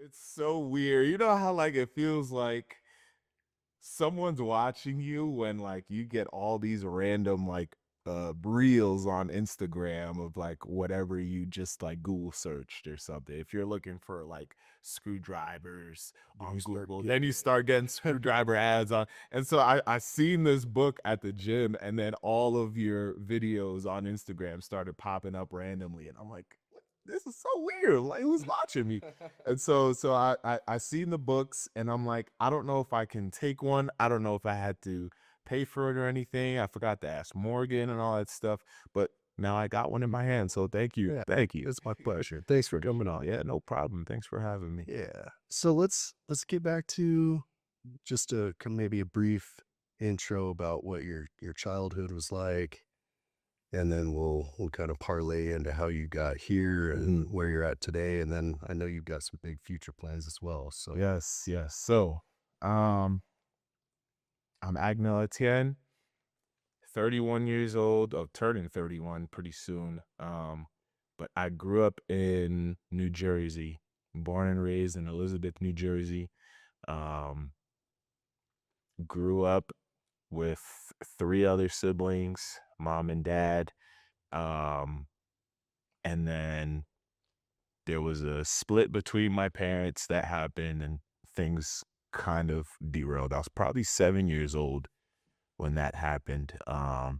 It's so weird. You know how like it feels like someone's watching you when like you get all these random like reels on Instagram of like whatever you just like Google searched or something. If you're looking for like screwdrivers Then you on start Google, then getting you it. start getting screwdriver ads on. And so I seen this book at the gym, and then all of your videos on Instagram started popping up randomly, and I'm like, this is so weird. Like, who's watching me? And so I seen the books, and I'm like, I don't know if I can take one. I don't know if I had to pay for it or anything. I forgot to ask Morgan and all that stuff, but now I got one in my hand. So thank you. Yeah, Thank you. it's my pleasure. Thanks for coming on. Yeah, no problem. Thanks for having me. Yeah. So let's get back to just maybe a brief intro about what your childhood was like, and then we'll kind of parlay into how you got here Mhm. and where you're at today. And then I know you've got some big future plans as well. So Yes, yes. So, um, I'm Agnel Etienne, 31 years old, turning 31 pretty soon. But I grew up in New Jersey, born and raised in Elizabeth, New Jersey. Um, grew up with three other siblings, mom and dad. Um, and then there was a split between my parents that happened, and things kind of derailed. I was probably 7 years old when that happened. And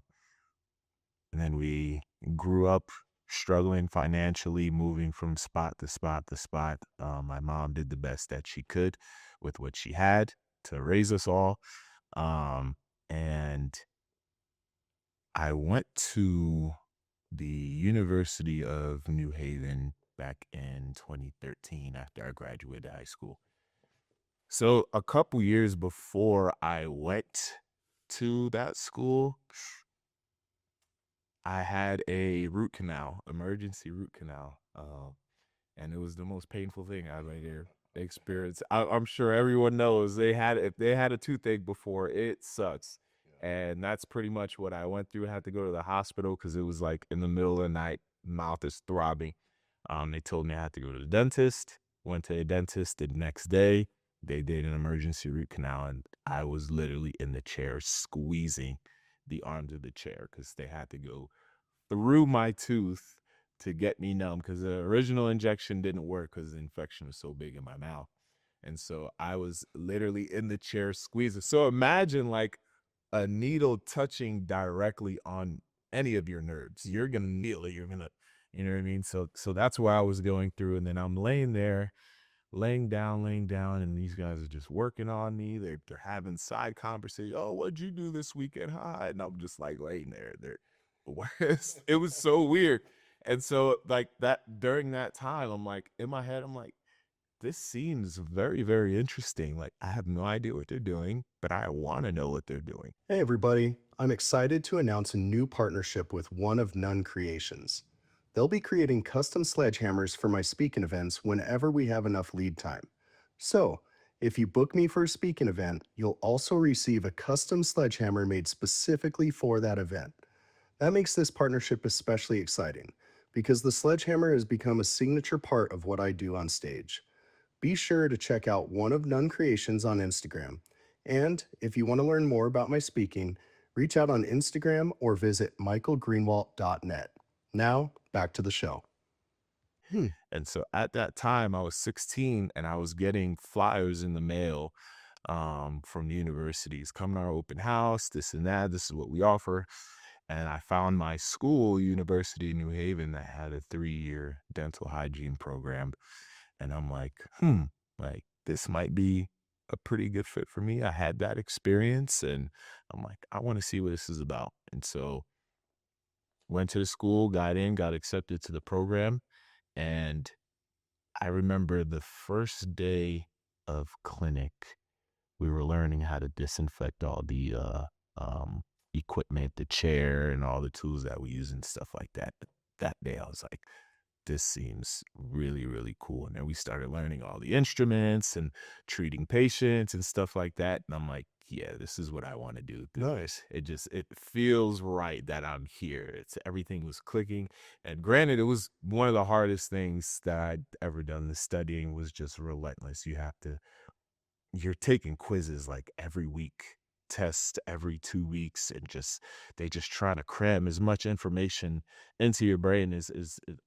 then we grew up struggling financially, moving from spot to spot to spot. My mom did the best that she could with what she had to raise us all. And I went to the University of New Haven back in 2013 after I graduated high school. So a couple years before I went to that school, I had a root canal, emergency root canal, and it was the most painful thing I've ever experienced. I'm sure everyone knows if they had a toothache before, it sucks, and that's pretty much what I went through. I had to go to the hospital because it was like in the middle of the night, mouth is throbbing. They told me I had to go to the dentist. Went to a dentist the next day. They did an emergency root canal, and I was literally in the chair squeezing the arms of the chair because they had to go through my tooth to get me numb because the original injection didn't work because the infection was so big in my mouth. And so I was literally in the chair squeezing. So imagine like a needle touching directly on any of your nerves. You're gonna feel it. You're gonna, you know what I mean? So that's what I was going through. And then I'm laying there, laying down, and these guys are just working on me. They're having side conversations. Oh, what'd you do this weekend? Hi. And I'm just like laying there. It was so weird. And so like that during that time, I'm like in my head, I'm like, this seems very, very interesting. Like I have no idea what they're doing, but I want to know what they're doing. hey everybody, I'm excited to announce a new partnership with One of None Creations. They'll be creating custom sledgehammers for my speaking events whenever we have enough lead time. So, if you book me for a speaking event, you'll also receive a custom sledgehammer made specifically for that event. That makes this partnership especially exciting because the sledgehammer has become a signature part of what I do on stage. Be sure to check out One of None Creations on Instagram. And if you want to learn more about my speaking, reach out on Instagram or visit michaelgreenwalt.net. Now, back to the show. Hmm. And so at that time, I was 16 and I was getting flyers in the mail from the universities, come to our open house, this and that. This is what we offer. And I found my school, University of New Haven, that had a 3-year dental hygiene program. And I'm like, like this might be a pretty good fit for me. I had that experience, and I'm like, I want to see what this is about. And so went to the school, got in, got accepted to the program. And I remember the first day of clinic, we were learning how to disinfect all the equipment, the chair, and all the tools that we use and stuff like that. That day, I was like, this seems really, really cool. And then we started learning all the instruments and treating patients and stuff like that. And I'm like, yeah, this is what I want to do. Nice. It feels right that I'm here. It's everything was clicking. And granted, it was one of the hardest things that I'd ever done. The studying was just relentless. You're taking quizzes like every week, tests every 2 weeks, and they just try to cram as much information into your brain as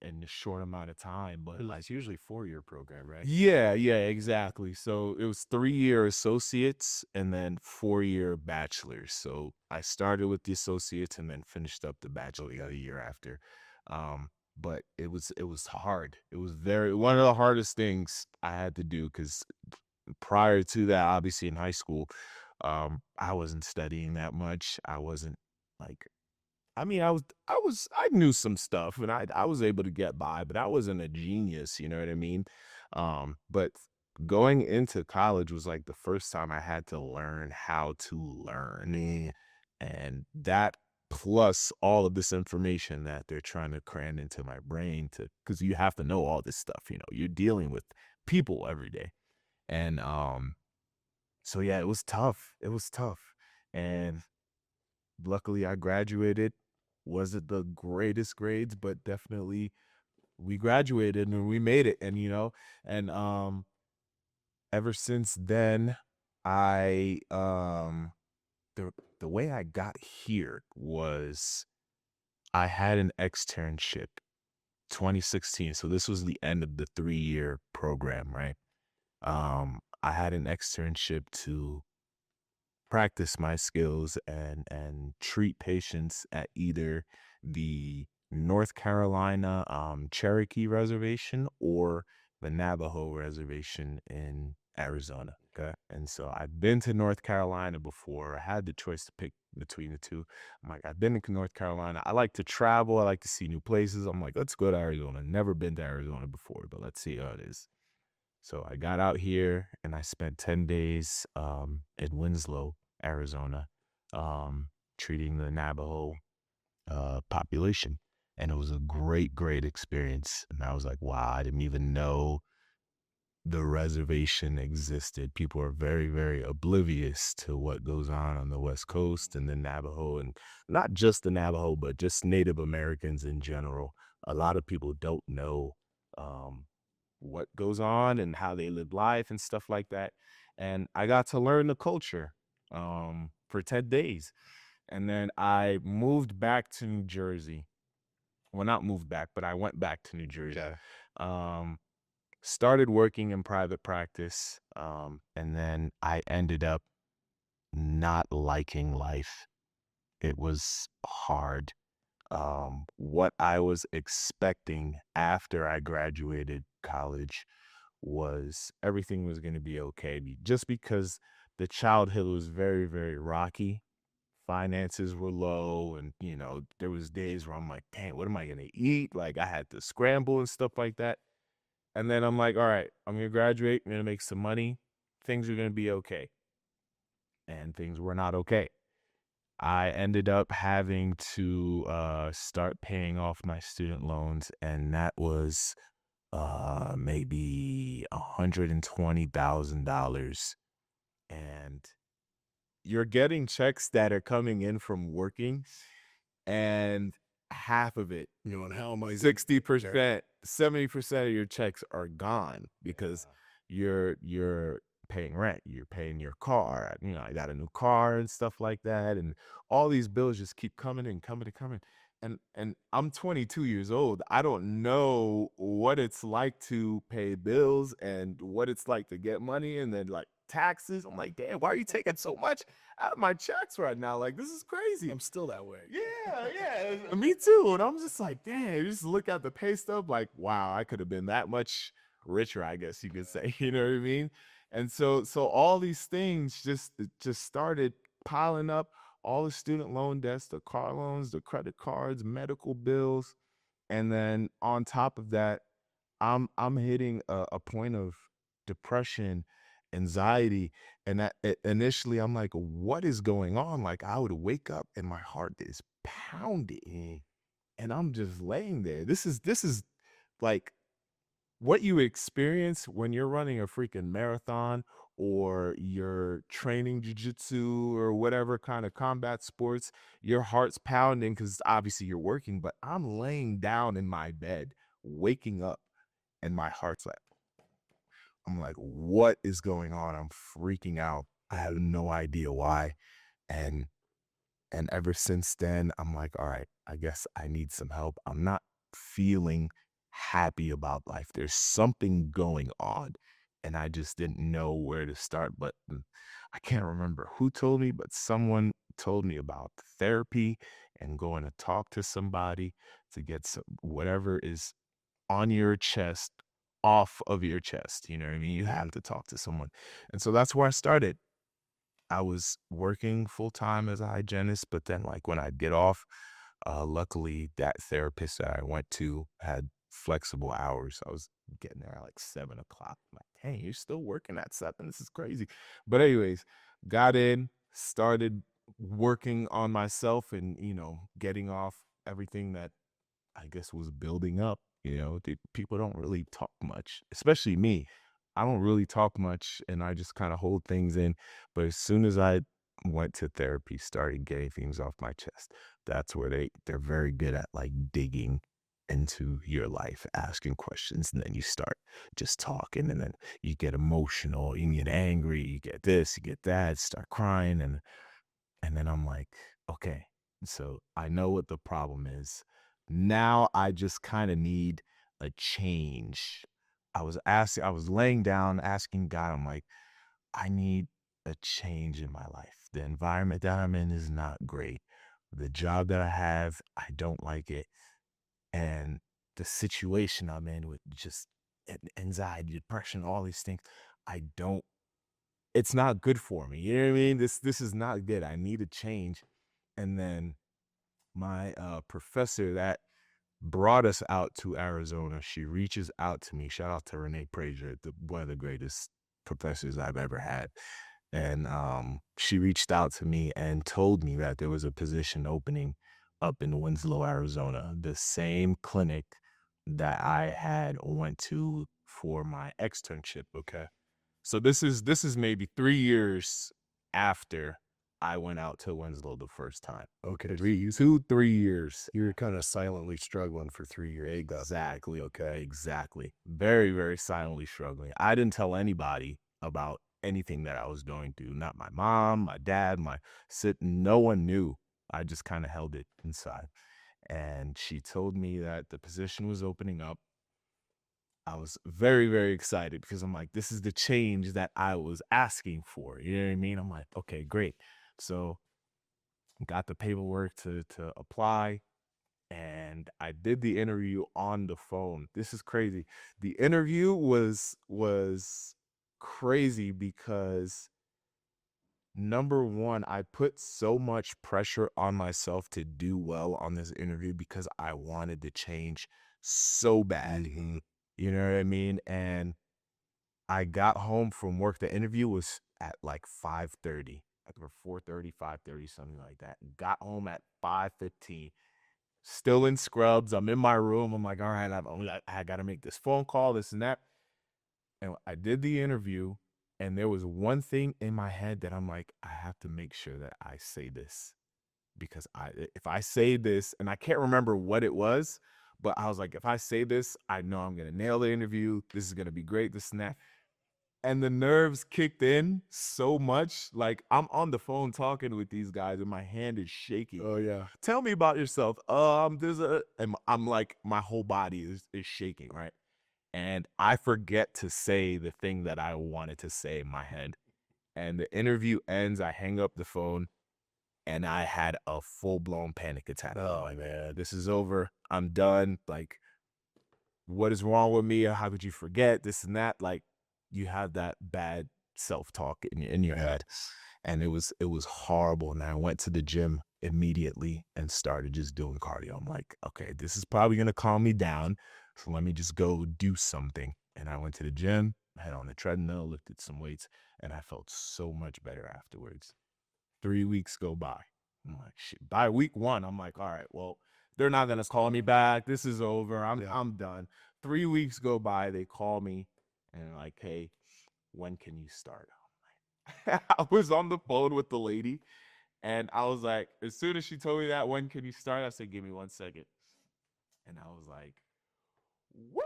in a short amount of time. But And like, it's usually 4-year program, right? yeah, yeah, exactly. So it was 3-year associates and then 4-year bachelors. So I started with the associates and then finished up the bachelor the year after. But it was hard. It was very one of the hardest things I had to do because prior to that, obviously in high school, I wasn't studying that much. I wasn't like I mean, I knew some stuff and I was able to get by, but I wasn't a genius, you know what I mean? But going into college was like the first time I had to learn how to learn. And that plus all of this information that they're trying to cram into my brain to because you have to know all this stuff, you're dealing with people every day. And so yeah, it was tough. It was tough. And luckily I graduated. Wasn't the greatest grades, but definitely we graduated and we made it. And and ever since then, I the the way I got here was I had an externship 2016. So this was the end of the 3-year program, right? I had an externship to practice my skills and treat patients at either the North Carolina Cherokee Reservation or the Navajo Reservation in Arizona. Okay. And so I've been to North Carolina before. I had the choice to pick between the two. I'm like, I've been to North Carolina. I like to travel. I like to see new places. I'm like, let's go to Arizona. Never been to Arizona before, but let's see how it is. So I got out here and I spent 10 days in Winslow, Arizona, um, treating the Navajo population. And it was a great, great experience. And I was like, wow, I didn't even know the reservation existed. People are very, very oblivious to what goes on the West Coast and the Navajo, and not just the Navajo, but just Native Americans in general. A lot of people don't know um, what goes on and how they live life and stuff like that. And I got to learn the culture for 10 days. And then I moved back to New Jersey. Well, not moved back, but I went back to New Jersey. Okay. Um, Started working in private practice. And then I ended up not liking life. It was hard. What I was expecting after I graduated college was everything was going to be okay just because the childhood was very, very rocky. Finances were low, and there was days where I'm like, dang, what am I going to eat? Like, I had to scramble and stuff like that. And then I'm like, all right, I'm going to graduate, I'm going to make some money, things are going to be okay. And things were not okay. I ended up having to start paying off my student loans, and that was maybe $120,000. And you're getting checks that are coming in from working, and half of it, You know, and how am I 60%, 70% of your checks are gone because you're paying rent, you're paying your car. I got a new car and stuff like that, and all these bills just keep coming and coming and coming. And I'm 22 years old. I don't know what it's like to pay bills and what it's like to get money and then like taxes. I'm like, damn, why are you taking so much out of my checks right now? Like, this is crazy. I'm still that way. Yeah, yeah, me too. And I'm just like, damn, you just look at the pay stub, like, wow, I could have been that much richer, I guess you could say. You know what I mean? And so all these things just started piling up, all the student loan debts, the car loans, the credit cards, medical bills. And then on top of that, I'm hitting a point of depression, anxiety, and initially I'm like, what is going on? Like I would wake up and my heart is pounding, and I'm just laying there. This is like what you experience when you're running a freaking marathon or you're training jujitsu or whatever kind of combat sports, your heart's pounding because obviously you're working, but I'm laying down in my bed, waking up, and my heart's like, I'm like, what is going on? I'm freaking out. I have no idea why. And and ever since then, I'm like, all right, I guess I need some help. I'm not feeling happy about life. There's something going on. And I just didn't know where to start. But I can't remember who told me, but someone told me about therapy and going to talk to somebody to get some whatever is on your chest off of your chest. You know what I mean? You have to talk to someone. And so that's where I started. I was working full time as a hygienist, but then like when I'd get off, luckily that therapist that I went to had flexible hours. I was getting there at like 7 o'clock. I'm like, hey, you're still working at 7. This is crazy. But anyways, got in, started working on myself and, getting off everything that I guess was building up. People don't really talk much, especially me. I don't really talk much and I just kind of hold things in. But as soon as I went to therapy, started getting things off my chest, that's where they're very good at like digging into your life, asking questions, and then you start just talking, and then you get emotional, you get angry, you get this, you get that, start crying, and then I'm like, okay, so I know what the problem is. Now I just kind of need a change. I was laying down asking God, I'm like, I need a change in my life. The environment that I'm in is not great. The job that I have, I don't like it. And the situation I'm in with just anxiety, depression, all these things, I don't it's not good for me. You know what I mean? This is not good. I need a change. And then my professor that brought us out to Arizona, she reaches out to me. Shout out to Renee Prager, one of the greatest professors I've ever had. And she reached out to me and told me that there was a position opening up in Winslow, Arizona, the same clinic that I had went to for my externship. Okay. So this is maybe 3 years after I went out to Winslow the first time. Okay. 3 years. You were kind of silently struggling for 3 years. Exactly, Okay. exactly. Very, very silently struggling. I didn't tell anybody about anything that I was going through, not my mom, my dad, my sit no one knew. I just kinda held it inside, and she told me that the position was opening up. I was very, very excited because I'm like, this is the change that I was asking for. You know what I mean? I'm like, okay, great. So got the paperwork to apply and I did the interview on the phone. This is crazy. The interview was crazy because number one, I put so much pressure on myself to do well on this interview because I wanted to change so bad. Mhm. You know what I mean? And I got home from work. The interview was at like 5:30, like or 4:30, 5:30, something like that. Got home at 5:15, still in scrubs. I'm in my room. I'm like, all right, I got to make this phone call, this and that. And I did the interview, and there was one thing in my head that I'm like, I have to make sure that I say this because if I say this, and I can't remember what it was, but I was like, if I say this, I know I'm gonna nail the interview. This is gonna be great. This and that. And the nerves kicked in so much. Like I'm on the phone talking with these guys and my hand is shaking. Oh yeah. Tell me about yourself. There's a and I'm like my whole body is shaking, right? And I forget to say the thing that I wanted to say in my head. And the interview ends, I hang up the phone and I had a full-blown panic attack. I'm Oh like, man. this is over. I'm done. Like what is wrong with me? How could you forget this and that? Like you have that bad self-talk in your head. And it was horrible. And I went to the gym immediately and started just doing cardio. I'm like, okay, this is probably gonna calm me down. So let me just go do something. And I went to the gym, had on the treadmill, lifted some weights, and I felt so much better afterwards. 3 weeks go by. I'm like, shit. By week one, I'm like, all right, well, they're not gonna call me back. This is over. I'm Yeah. I'm done. 3 weeks go by, they call me and they're like, hey, when can you start? I was on the phone with the lady and I was like, as soon as she told me that, when can you start? I said, give me 1 second. And I was like, woo!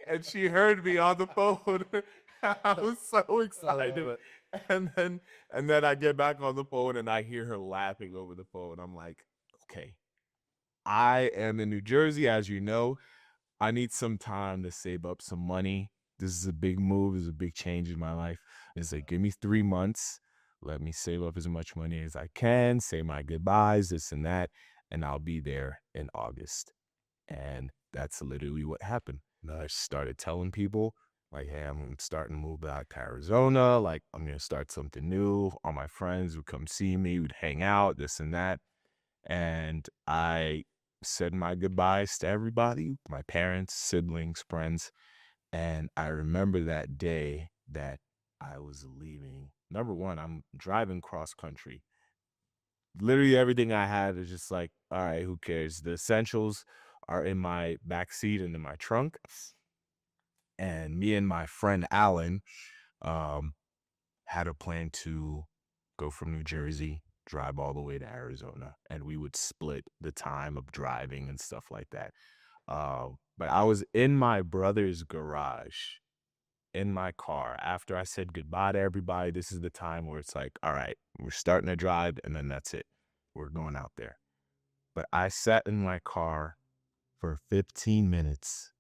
And she heard me on the phone. I was so excited. And then I get back on the phone and I hear her laughing over the phone. I'm like, okay, I am in New Jersey, as you know. I need some time to save up some money. This is a big move. This is a big change in my life. It's like, give me 3 months. Let me save up as much money as I can, say my goodbyes, this and that, and I'll be there in August. And that's literally what happened. I started telling people, like, hey, I'm starting to move back to Arizona. Like, I'm going to start something new. All my friends would come see me, would hang out, this and that. And I said my goodbyes to everybody, my parents, siblings, friends. And I remember that day that I was leaving. Number one, I'm driving cross country. Literally everything I had is just like, all right, who cares? The essentials are in my back seat and in my trunk. And me and my friend Alan um, had a plan to go from New Jersey, drive all the way to Arizona, and we would split the time of driving and stuff like that. But I was in my brother's garage in my car after I said goodbye to everybody. This is the time where it's like, all right, we're starting to drive, and then that's it. We're going out there. But I sat in my car for 15 minutes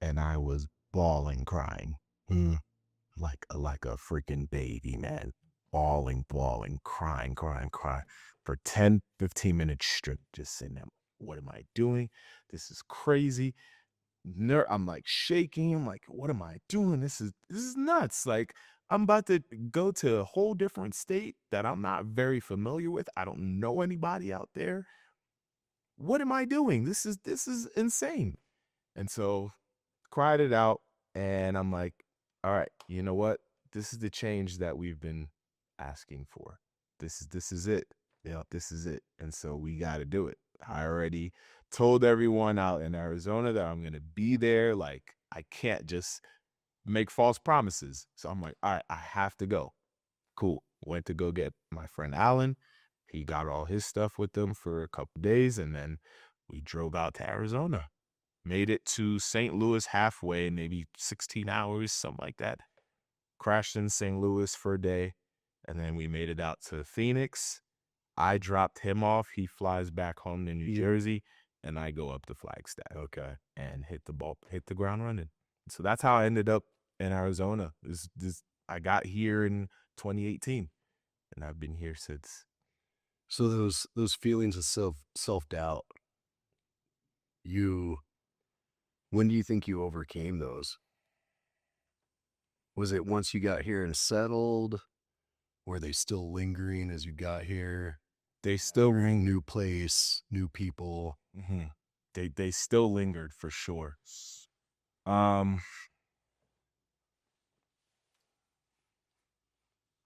and I was bawling, crying. Like a freaking baby, man. Bawling, crying for 10, 15 minutes straight, just sitting there. What am I doing? This is crazy. I'm like shaking. I'm like, what am I doing? This is nuts. Like, I'm about to go to a whole different state that I'm not very familiar with. I don't know anybody out there. What am I doing? This is insane. And so cried it out, and I'm like, all right, you know what? This is the change that we've been asking for. This is it. Yeah, this is it. And so we got to do it. I already told everyone out in Arizona that I'm gonna be there. Like, I can't just make false promises. So I'm like, all right, I have to go. Cool. Went to go get my friend Alan. He got all his stuff with him for a couple days, and then we drove out to Arizona. Made it to St. Louis halfway, maybe 16 hours, something like that. Crashed in St. Louis for a day, and then we made it out to Phoenix. I dropped him off. He flies back home to New Jersey, and I go up to Flagstaff. Okay, and hit the ground running. So that's how I ended up in Arizona. I got here in 2018, and I've been here since. So those feelings of self-doubt, you when do you think you overcame those? Was it once you got here and settled? Were they still lingering as you got here? They still New place, new people. mhm. They still lingered for sure. Um,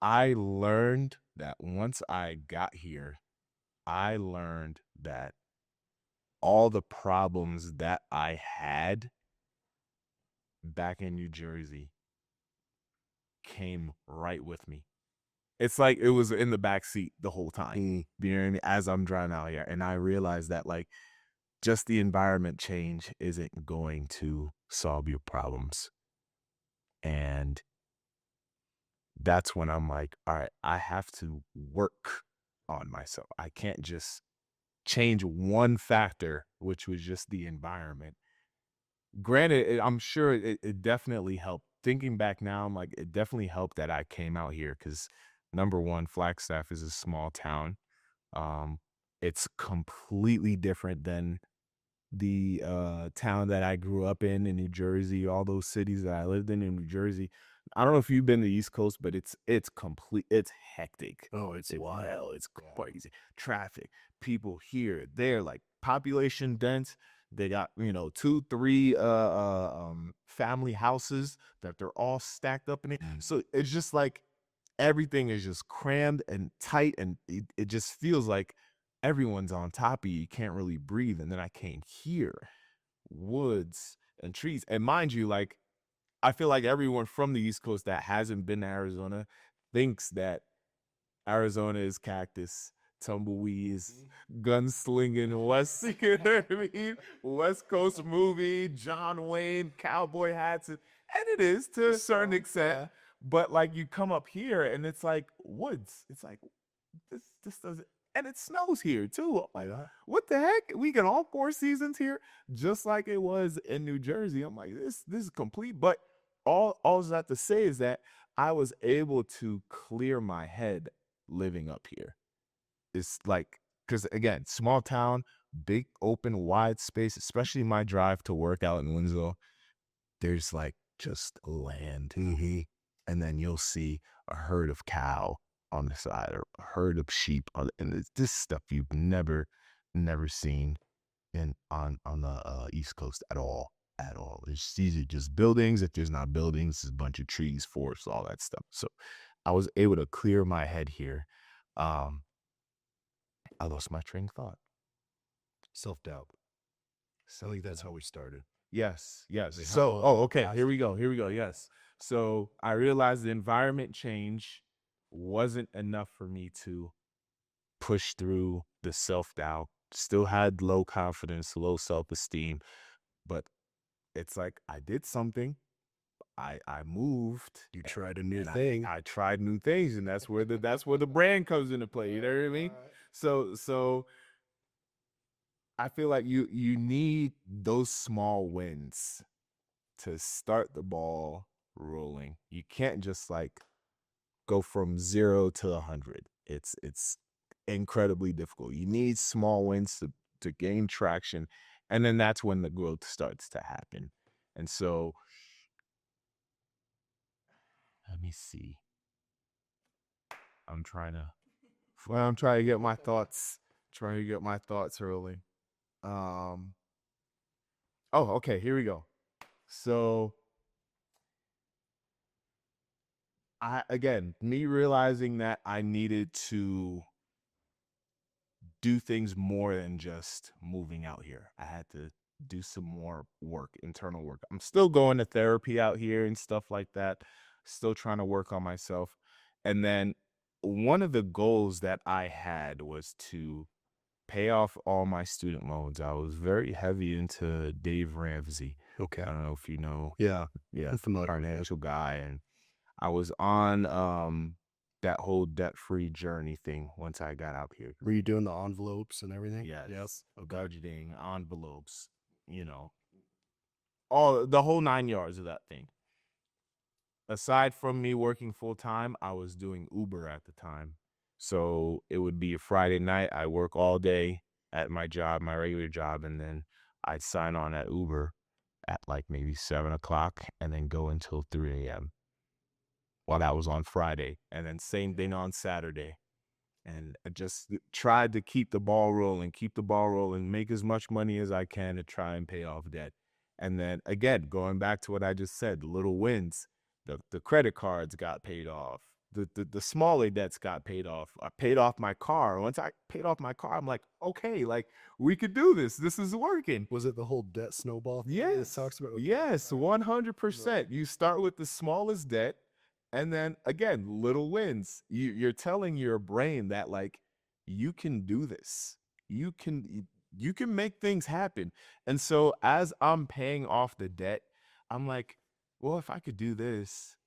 I learned that once I got here, I learned that all the problems that I had back in New Jersey came right with me. It's like it was in the back seat the whole time, you know what I mean? As I'm driving out here. And I realized that, like, just the environment change isn't going to solve your problems. And that's when I'm like, all right, I have to work on myself. I can't just change one factor, which was just the environment. Granted, I'm sure it definitely helped. Thinking back now, I'm like, it definitely helped that I came out here because number one, Flagstaff is a small town. Um, it's completely different than the town that I grew up in New Jersey, all those cities that I lived in New Jersey. I don't know if you've been to the East Coast, but it's hectic. Oh, it's wild. It's crazy. Traffic, people here, there, like population dense. They got, 2, 3 family houses that they're all stacked up in it. So it's just like everything is just crammed and tight, and it just feels like everyone's on top of you. You can't really breathe. And then I came here, woods and trees. And mind you, like, I feel like everyone from the East Coast that hasn't been to Arizona thinks that Arizona is cactus, tumbleweeds, gunslinging West, you know what I mean? West Coast movie, John Wayne, cowboy hats, and it is to a certain extent. But like you come up here and it's like woods. It's like this doesn't, and it snows here too. I'm like, what the heck? We get all 4 seasons here, just like it was in New Jersey. I'm like, this is complete. But all that to say is that I was able to clear my head living up here. It's like, because again, small town, big open wide space, especially my drive to work out in Winslow, there's like just land. And then you'll see a herd of cow on the side or a herd of sheep and it's this stuff you've never seen in on the East Coast at all. These are just buildings. If there's not buildings, there's a bunch of trees, forests, all that stuff. So I was able to clear my head here. um I lost my train of thought. Self-doubt. I think that's how we started. Yes, yes. Wait, So, how- okay, here we go. Here we go. Yes. So I realized the environment change wasn't enough for me to push through the self-doubt. Still had low confidence, low self-esteem, but it's like I did something. I moved. You tried a new and thing. I tried new things, and that's where the brand comes into play. You know what I mean? So I feel like you need those small wins to start the ball rolling. You can't just like go from 0 to 100. It's incredibly difficult. You need small wins to gain traction, and then that's when the growth starts to happen. And so, let me see. I'm trying to get my thoughts rolling. Um oh, okay, here we go. So me realizing that I needed to do things more than just moving out here. I had to do some more work, internal work. I'm still going to therapy out here and stuff like that, still trying to work on myself. And then one of the goals that I had was to pay off all my student loans. I was very heavy into Dave Ramsey. Okay. I don't know if you know. Yeah. Yeah, I'm familiar. financial guy. And I was on that whole debt-free journey thing once I got out here. Were you doing the envelopes and everything? Yes. Budgeting, envelopes, you know, all the whole 9 yards of that thing. Aside from me working full time, I was doing Uber at the time. So it would be a Friday night. I work all day at my job, my regular job, and then I'd sign on at Uber at like maybe 7 o'clock and then go until 3 a.m. While that was on Friday. And then same thing on Saturday. And I just tried to keep the ball rolling, make as much money as I can to try and pay off debt. And then again, going back to what I just said, the little wins, the credit cards got paid off, the smaller debts got paid off. I paid off my car. Once I paid off my car, I'm like, okay, like we could do this. This is working. Was it the whole debt snowball thing Yes. it talks about? Yes, 100%. You start with the smallest debt, and then again, little wins. You're telling your brain that like you can do this. You can make things happen. And so as I'm paying off the debt, I'm like, well, if I could do this,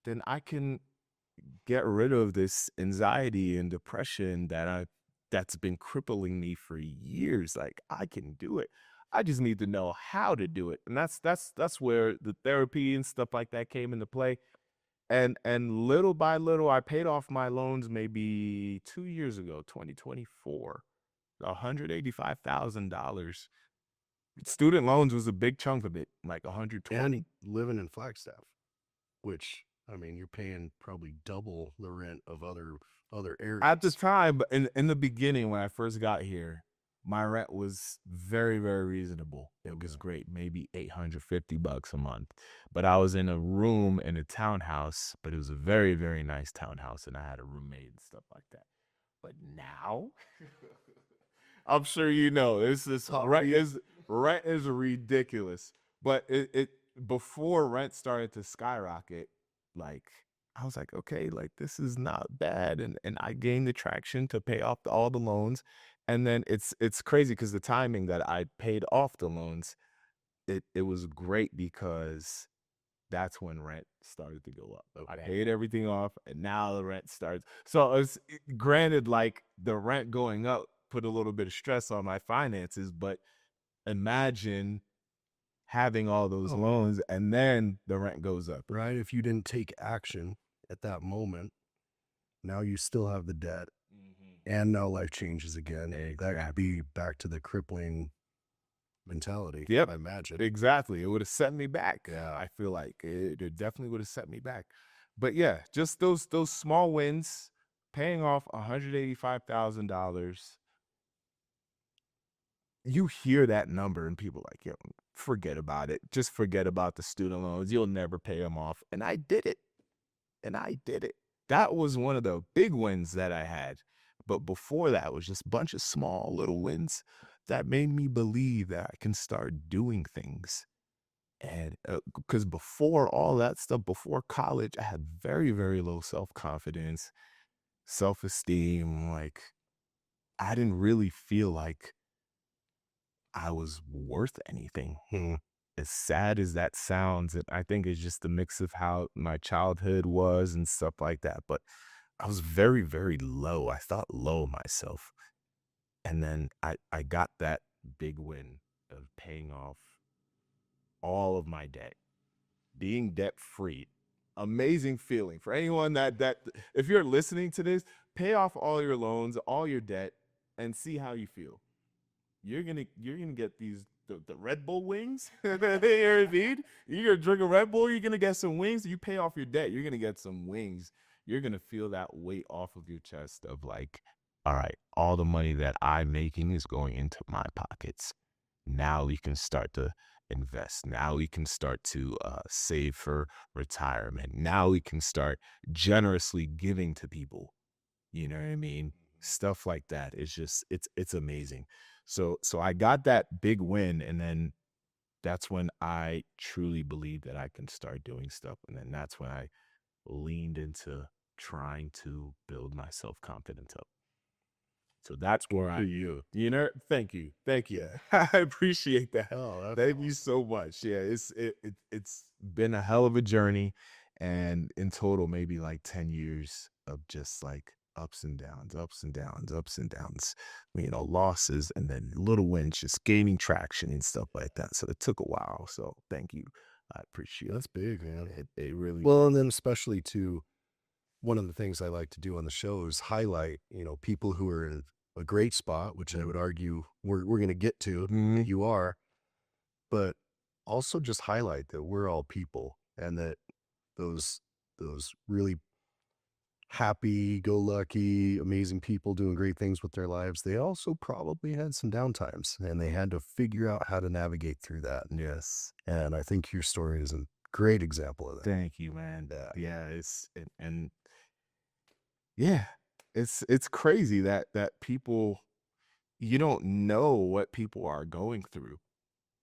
then I can get rid of this anxiety and depression that's been crippling me for years. Like I can do it. I just need to know how to do it. And that's where the therapy and stuff like that came into play. And little by little, I paid off my loans maybe 2 years ago, 2024, $185,000. Student loans was a big chunk of it, like 120. And living in Flagstaff, which I mean, you're paying probably double the rent of other areas. At the time, but in the beginning, when I first got here, my rent was very, very reasonable. It was great, maybe $850 a month. But I was in a room in a townhouse, but it was a very, very nice townhouse, and I had a roommate and stuff like that. But now, I'm sure you know this Oh, rent is ridiculous. But it before rent started to skyrocket, like I was like, okay, like this is not bad, and I gained the traction to pay off all the loans, and then it's crazy because the timing that I paid off the loans, it was great because that's when rent started to go up. I paid everything off, and now the rent starts. So it's granted, like the rent going up put a little bit of stress on my finances, but imagine having all those oh, loans and then the rent goes up. right. If you didn't take action at that moment, now you still have the debt and now life changes again. That could be back to the crippling mentality, Yep, I imagine. exactly. It would have set me back. Yeah. I feel like it definitely would have set me back. But yeah, just those small wins, paying off $185,000. You hear that number and people like, yo, forget about it. Just forget about the student loans. You'll never pay them off. And I did it. And I did it. That was one of the big wins that I had. But before that was just a bunch of small little wins that made me believe that I can start doing things. And because before all that stuff, before college, I had very, very low self confidence, self esteem. Like, I didn't really feel like I was worth anything. Hmm. As sad as that sounds, I think it's just a mix of how my childhood was and stuff like that. But I was very, very low. I thought low of myself. And then I got that big win of paying off all of my debt, being debt free. Amazing feeling for anyone that if you're listening to this, pay off all your loans, all your debt, and see how you feel. You're gonna get the Red Bull wings. You're gonna drink a Red Bull. You're gonna get some wings. You pay off your debt. You're gonna get some wings. You're gonna feel that weight off of your chest of like, all right, all the money that I'm making is going into my pockets. Now we can start to invest. Now we can start to save for retirement. Now we can start generously giving to people. You know what I mean? Stuff like that. It's just it's amazing. So I got that big win, and then that's when I truly believe that I can start doing stuff. And then that's when I leaned into trying to build my self-confidence up. So that's where To you. thank you. Thank you. Yeah. I appreciate that. Oh, that's Thank you awesome. so much. Yeah, it's been a hell of a journey, and in total maybe like 10 years of just like ups and downs, ups and downs, ups and downs. Losses and then little wins, just gaining traction and stuff like that. So it took a while. So thank you. I appreciate That's big, man. it. It really Well, and then especially too, one of the things I like to do on the show is highlight, people who are in a great spot, which I would argue we're going to get to. Mhm. You are, but also just highlight that we're all people and that those those really happy go lucky amazing people doing great things with their lives, they also probably had some downtimes and they had to figure out how to navigate through that. Yes. And I think your story is a great example of that. Thank you, man. Yeah. Yeah, and yeah, it's crazy that people you don't know what people are going through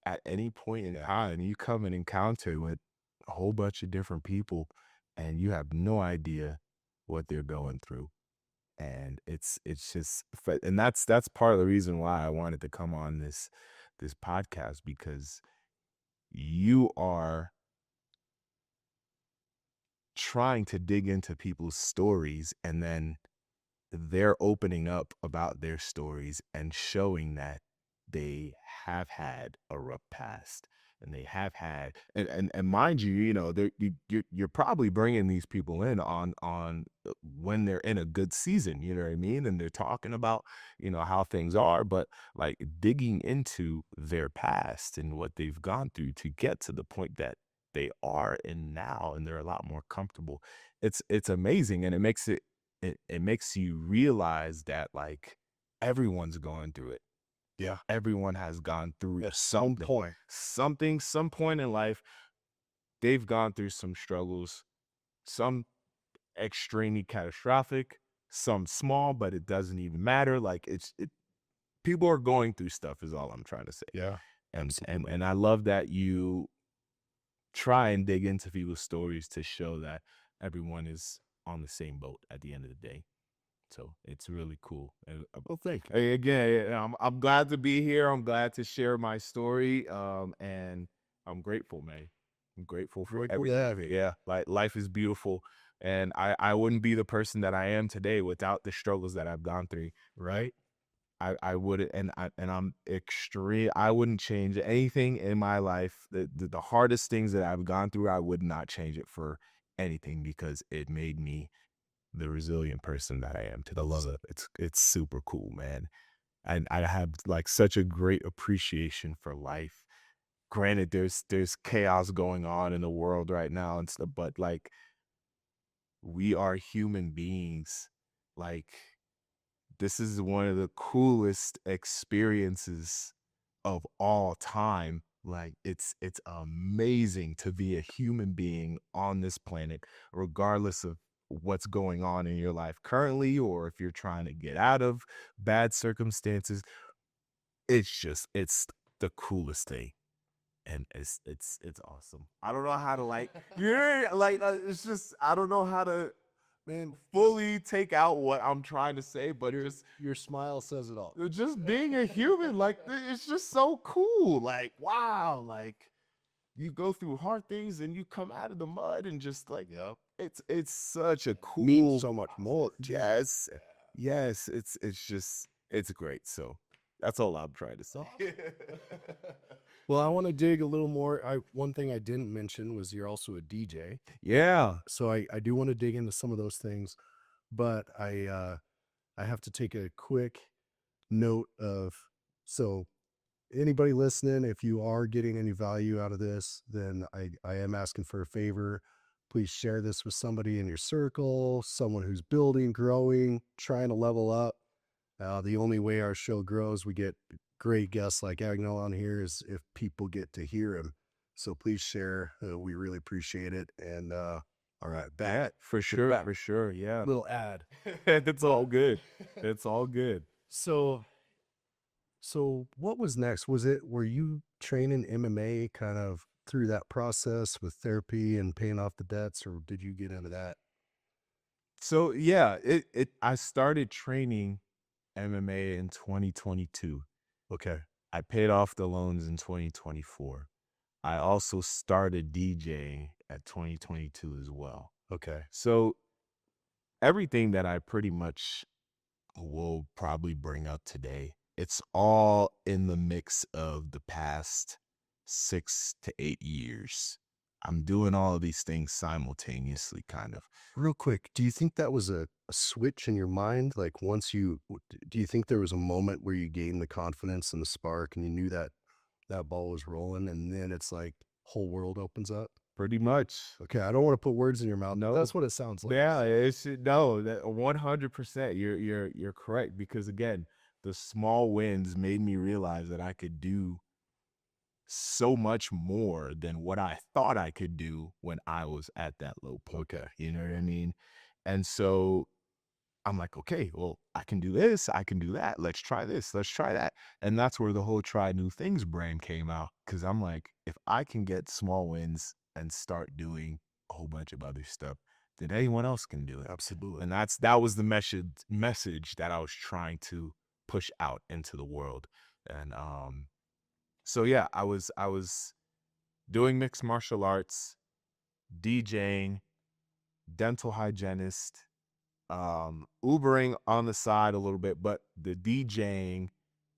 at any point in Yeah. time. You come and encounter with a whole bunch of different people, and you have no idea what they're going through. And it's just, and that's part of the reason why I wanted to come on this podcast because you are trying to dig into people's stories and then they're opening up about their stories and showing that they have had a rough past and they have had and mind you, you're probably bringing these people in on when they're in a good season, you know what I mean, and they're talking about how things are, but like digging into their past and what they've gone through to get to the point that they are in now and they're a lot more comfortable. It's amazing, and it makes you realize that like everyone's going through it. Yeah. Everyone has gone through At some something. point. Some point in life, they've gone through some struggles, some extremely catastrophic, some small, but it doesn't even matter. Like people are going through stuff is all I'm trying to say. Yeah, And absolutely. and I love that you try and dig into people's stories to show that everyone is on the same boat at the end of the day. So it's really cool. And, Well, thank you. again, yeah, I'm glad to be here. I'm glad to share my story. And I'm grateful, man. I'm grateful for Grateful to everything. have you. Yeah, like life is beautiful, and I wouldn't be the person that I am today without the struggles that I've gone through. Right? I wouldn't, and I'm extreme. I wouldn't change anything in my life. The hardest things that I've gone through, I would not change it for anything because it made me the resilient person that I am today. I love it. It's super cool, man. And I have like such a great appreciation for life. Granted, there's chaos going on in the world right now and stuff, but like we are human beings. Like this is one of the coolest experiences of all time. Like it's amazing to be a human being on this planet, regardless of what's going on in your life currently, or if you're trying to get out of bad circumstances. It's the coolest thing. And it's awesome. I don't know how to like you're like it's just I don't know how to Man, fully take out what I'm trying to say, but it's your smile says it all. just being a human, like it's just so cool. Like, wow, like you go through hard things and you come out of the mud and just like Yep. it's such a cool Means so much more. yes. Yes, it's just it's great. So that's all I'm trying to say. Well, I want to dig a little more. One thing I didn't mention was you're also a DJ. Yeah. So I do want to dig into some of those things, but I have to take a quick note of, so anybody listening, if you are getting any value out of this, then I am asking for a favor. Please share this with somebody in your circle, someone who's building, growing, trying to level up. The only way our show grows, we get great guests like Agnel on here, is if people get to hear him. So please share. We really appreciate it. And all right, back. For sure, back. for sure. Yeah. Little ad. It's all good. It's all good. So what was next? Were you training MMA kind of through that process with therapy and paying off the debts, or did you get into that? So yeah, it I started training MMA in 2022. Okay. I paid off the loans in 2024. I also started DJing at 2022 as well. Okay. So everything that I pretty much will probably bring up today, it's all in the mix of the past 6 to 8 years. I'm doing all of these things simultaneously, kind of. Real quick, do you think that was a switch in your mind? Like do you think there was a moment where you gained the confidence and the spark and you knew that that ball was rolling and then it's like whole world opens up? Pretty much. Okay, I don't want to put words in your mouth. No. That's what it sounds like. Yeah, it's no, that 100%. You're correct because again, the small wins made me realize that I could do so much more than what I thought I could do when I was at that low point. Okay. You know what I mean? And so I'm like, okay, well, I can do this, I can do that. Let's try this, let's try that. And that's where the whole try new things brand came out. Cause I'm like, if I can get small wins and start doing a whole bunch of other stuff, then anyone else can do it. Absolutely. And that was the message that I was trying to push out into the world. And so yeah, I was doing mixed martial arts, DJing, dental hygienist, Ubering on the side a little bit, but the DJing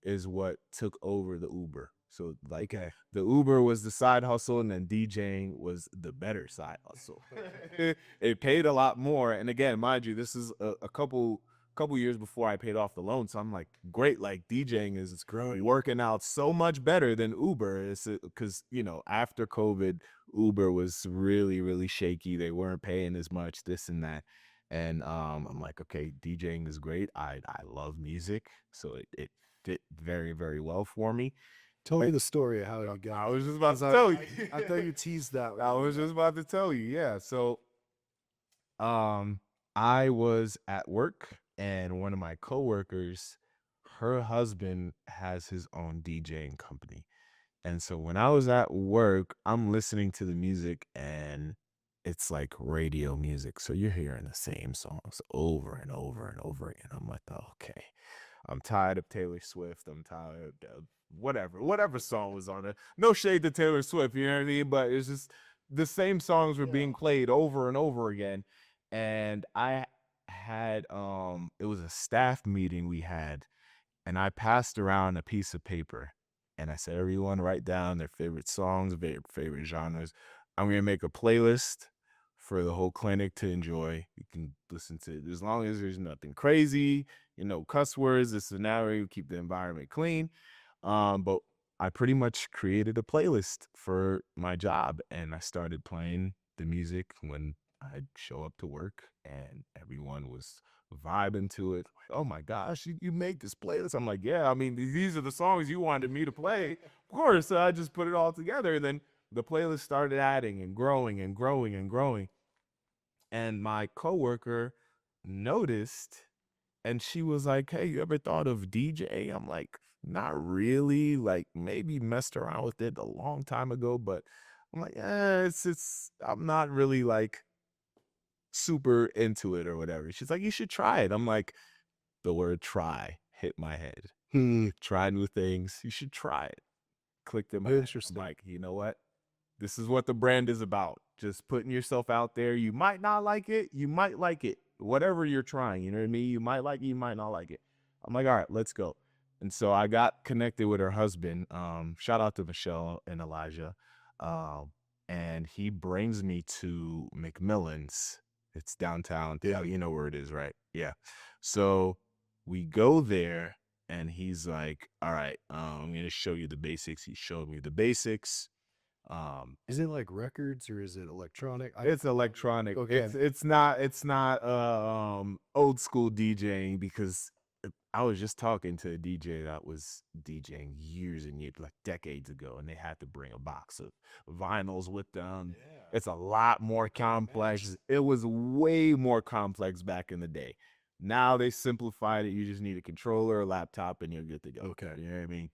is what took over the Uber. So like Okay. the Uber was the side hustle and then DJing was the better side hustle. It paid a lot more. And again, mind you, this is a couple years before I paid off the loan. So I'm like, great, like DJing is growing. working out so much better than Uber. It's because after COVID, Uber was really, really shaky. They weren't paying as much, this and that. And I'm like, okay, DJing is great. I love music, so it fit very, very well for me. Tell me the story of how you got. I was just about to tell you. I thought you teased that. I was just about to tell you. Yeah. So, I was at work. and one of my coworkers, her husband has his own DJing company. And so when I was at work, I'm listening to the music and it's like radio music. So you're hearing the same songs over and over and over again. I'm like, "Oh, okay. I'm tired of Taylor Swift. I'm tired of whatever song was on it. No shade to Taylor Swift, you know what I mean? But it's just the same songs were being played over and over again. And I had it was a staff meeting we had, and I passed around a piece of paper and I said, everyone write down their favorite songs, their favorite genres. I'm going to make a playlist for the whole clinic to enjoy. You can listen to it as long as there's nothing crazy, cuss words, this scenario, keep the environment clean. But I pretty much created a playlist for my job and I started playing the music when I'd show up to work and everyone was vibing to it. Like, oh my gosh, you made this playlist. I'm like, yeah, I mean, these are the songs you wanted me to play. Of course, I just put it all together. And then the playlist started adding and growing and growing and growing. And my coworker noticed and she was like, hey, you ever thought of DJ? I'm like, not really. Like maybe messed around with it a long time ago, but I'm like, I'm not really like super into it or whatever. She's like, you should try it. I'm like, the word try hit my head. Try new things. You should try it. Clicked in my head. I'm Interesting. like, you know what? This is what the brand is about. Just putting yourself out there. You might not like it. You might like it. Whatever you're trying, you know what I mean? You might like it. You might not like it. I'm like, all right, let's go. And so I got connected with her husband. Shout out to Michelle and Elijah. And he brings me to McMillan's. It's downtown. Yeah, you know where it is, right? Yeah. So we go there and he's like, all right, I'm going to show you the basics. He showed me the basics. Is it like records or is it electronic? It's electronic. Okay. It's not old school DJing because I was just talking to a DJ that was DJing years and years, like decades ago, and they had to bring a box of vinyls with them. It's a lot more complex. It was way more complex back in the day. Now they simplified it. You just need a controller, a laptop, and you're good to go. Okay. You know what I mean?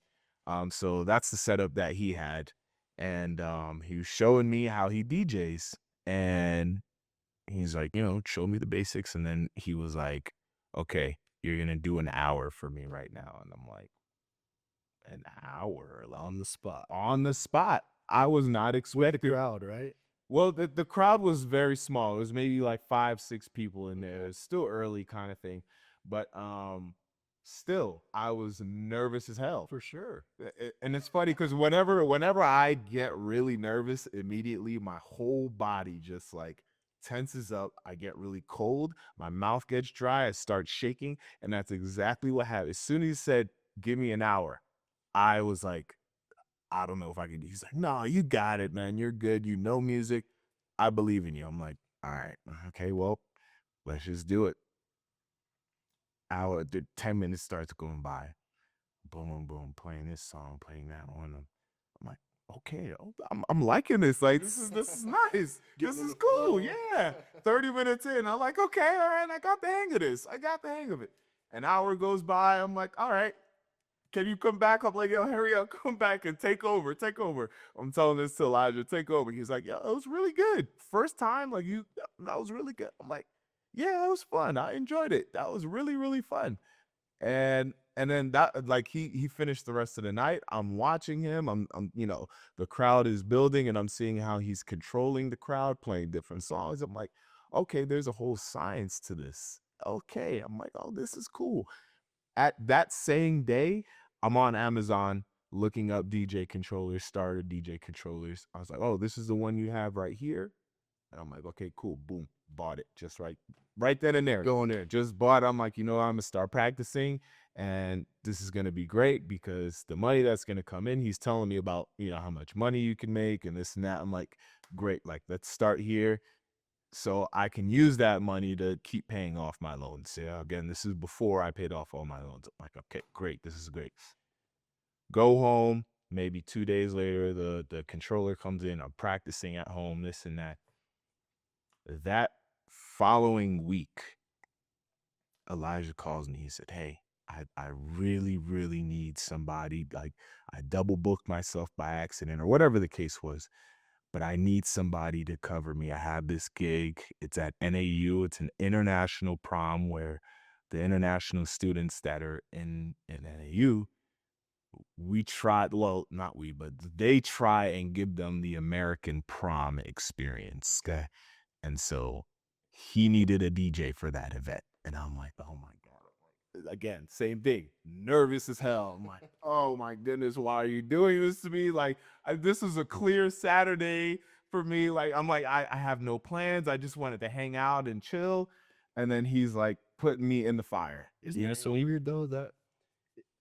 So that's the setup that he had. And he was showing me how he DJs. And he's like, show me the basics. And then he was like, okay, you're going to do an hour for me right now. And I'm like, an hour On the spot. on the spot. I was not With the expecting. crowd, right? Well, the crowd was very small. It was maybe like 5-6 people in there. It's still early kind of thing. But still, I was nervous as hell. For sure. And it's funny because whenever I get really nervous, immediately my whole body just like tenses up. I get really cold. My mouth gets dry. I start shaking. And that's exactly what happened. As soon as he said, give me an hour, I was like, I don't know if I can. He's like, no, you got it, man. You're good. You know music. I believe in you. I'm like, all right, okay, well, let's just do it. Hour, 10 minutes starts going by. Boom, boom, boom, playing this song, playing that one. I'm like, okay, I'm liking this. Like, this is nice. This is cool. Yeah. 30 minutes in, I'm like, okay, all right, I got the hang of this. I got the hang of it. An hour goes by. I'm like, all right, can you come back? I'm like, yo, hurry up, come back and take over, take over. I'm telling this to Elijah, take over. He's like, yo, it was really good. First time, like that was really good. I'm like, yeah, it was fun. I enjoyed it. That was really, really fun. And then that like he finished the rest of the night. I'm watching him. I'm the crowd is building and I'm seeing how he's controlling the crowd, playing different songs. I'm like, okay, there's a whole science to this. Okay. I'm like, oh, this is cool. At that same day, I'm on Amazon looking up DJ controllers, starter DJ controllers. I was like, oh, this is the one you have right here. And I'm like, okay, cool. Boom. Bought it. Just right then and there. Going there. Just bought it. I'm like, I'm gonna start practicing. And this is gonna be great because the money that's gonna come in, he's telling me about, how much money you can make and this and that. I'm like, great, like let's start here. So I can use that money to keep paying off my loans. Yeah, again, this is before I paid off all my loans. I'm like, okay, great. This is great. Go home. Maybe 2 days later, the controller comes in. I'm practicing at home, this and that. That following week, Elijah calls me. He said, "Hey, I really, really need somebody. Like, I double booked myself by accident or whatever the case was, but I need somebody to cover me. I have this gig. It's at NAU. It's an international prom where the international students that are in NAU, we tried, well, not we, but they try and give them the American prom experience. Okay. And so he needed a DJ for that event. And I'm like, oh my God. I'm like, again, same thing. Nervous as hell. I'm like, oh my goodness, why are you doing this to me? Like, this is a clear Saturday for me. Like, I'm like, I have no plans. I just wanted to hang out and chill. And then he's like putting me in the fire. Isn't that so weird though?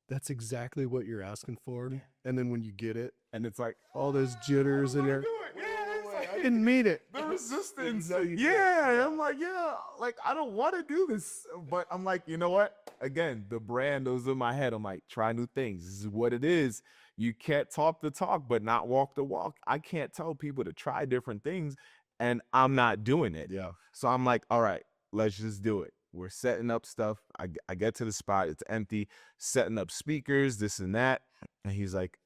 That's exactly what you're asking for. And then when you get it, And it's like, all those jitters in there. I didn't mean it. the resistance. No, you Yeah. I'm like, yeah, like I don't want to do this. But I'm like, you know what? Again, the brand was in my head. I'm like, try new things. This is what it is. You can't talk the talk, but not walk the walk. I can't tell people to try different things, and I'm not doing it. Yeah. So I'm like, all right, let's just do it. We're setting up stuff. I get to the spot, it's empty, setting up speakers, this and that. And he's like,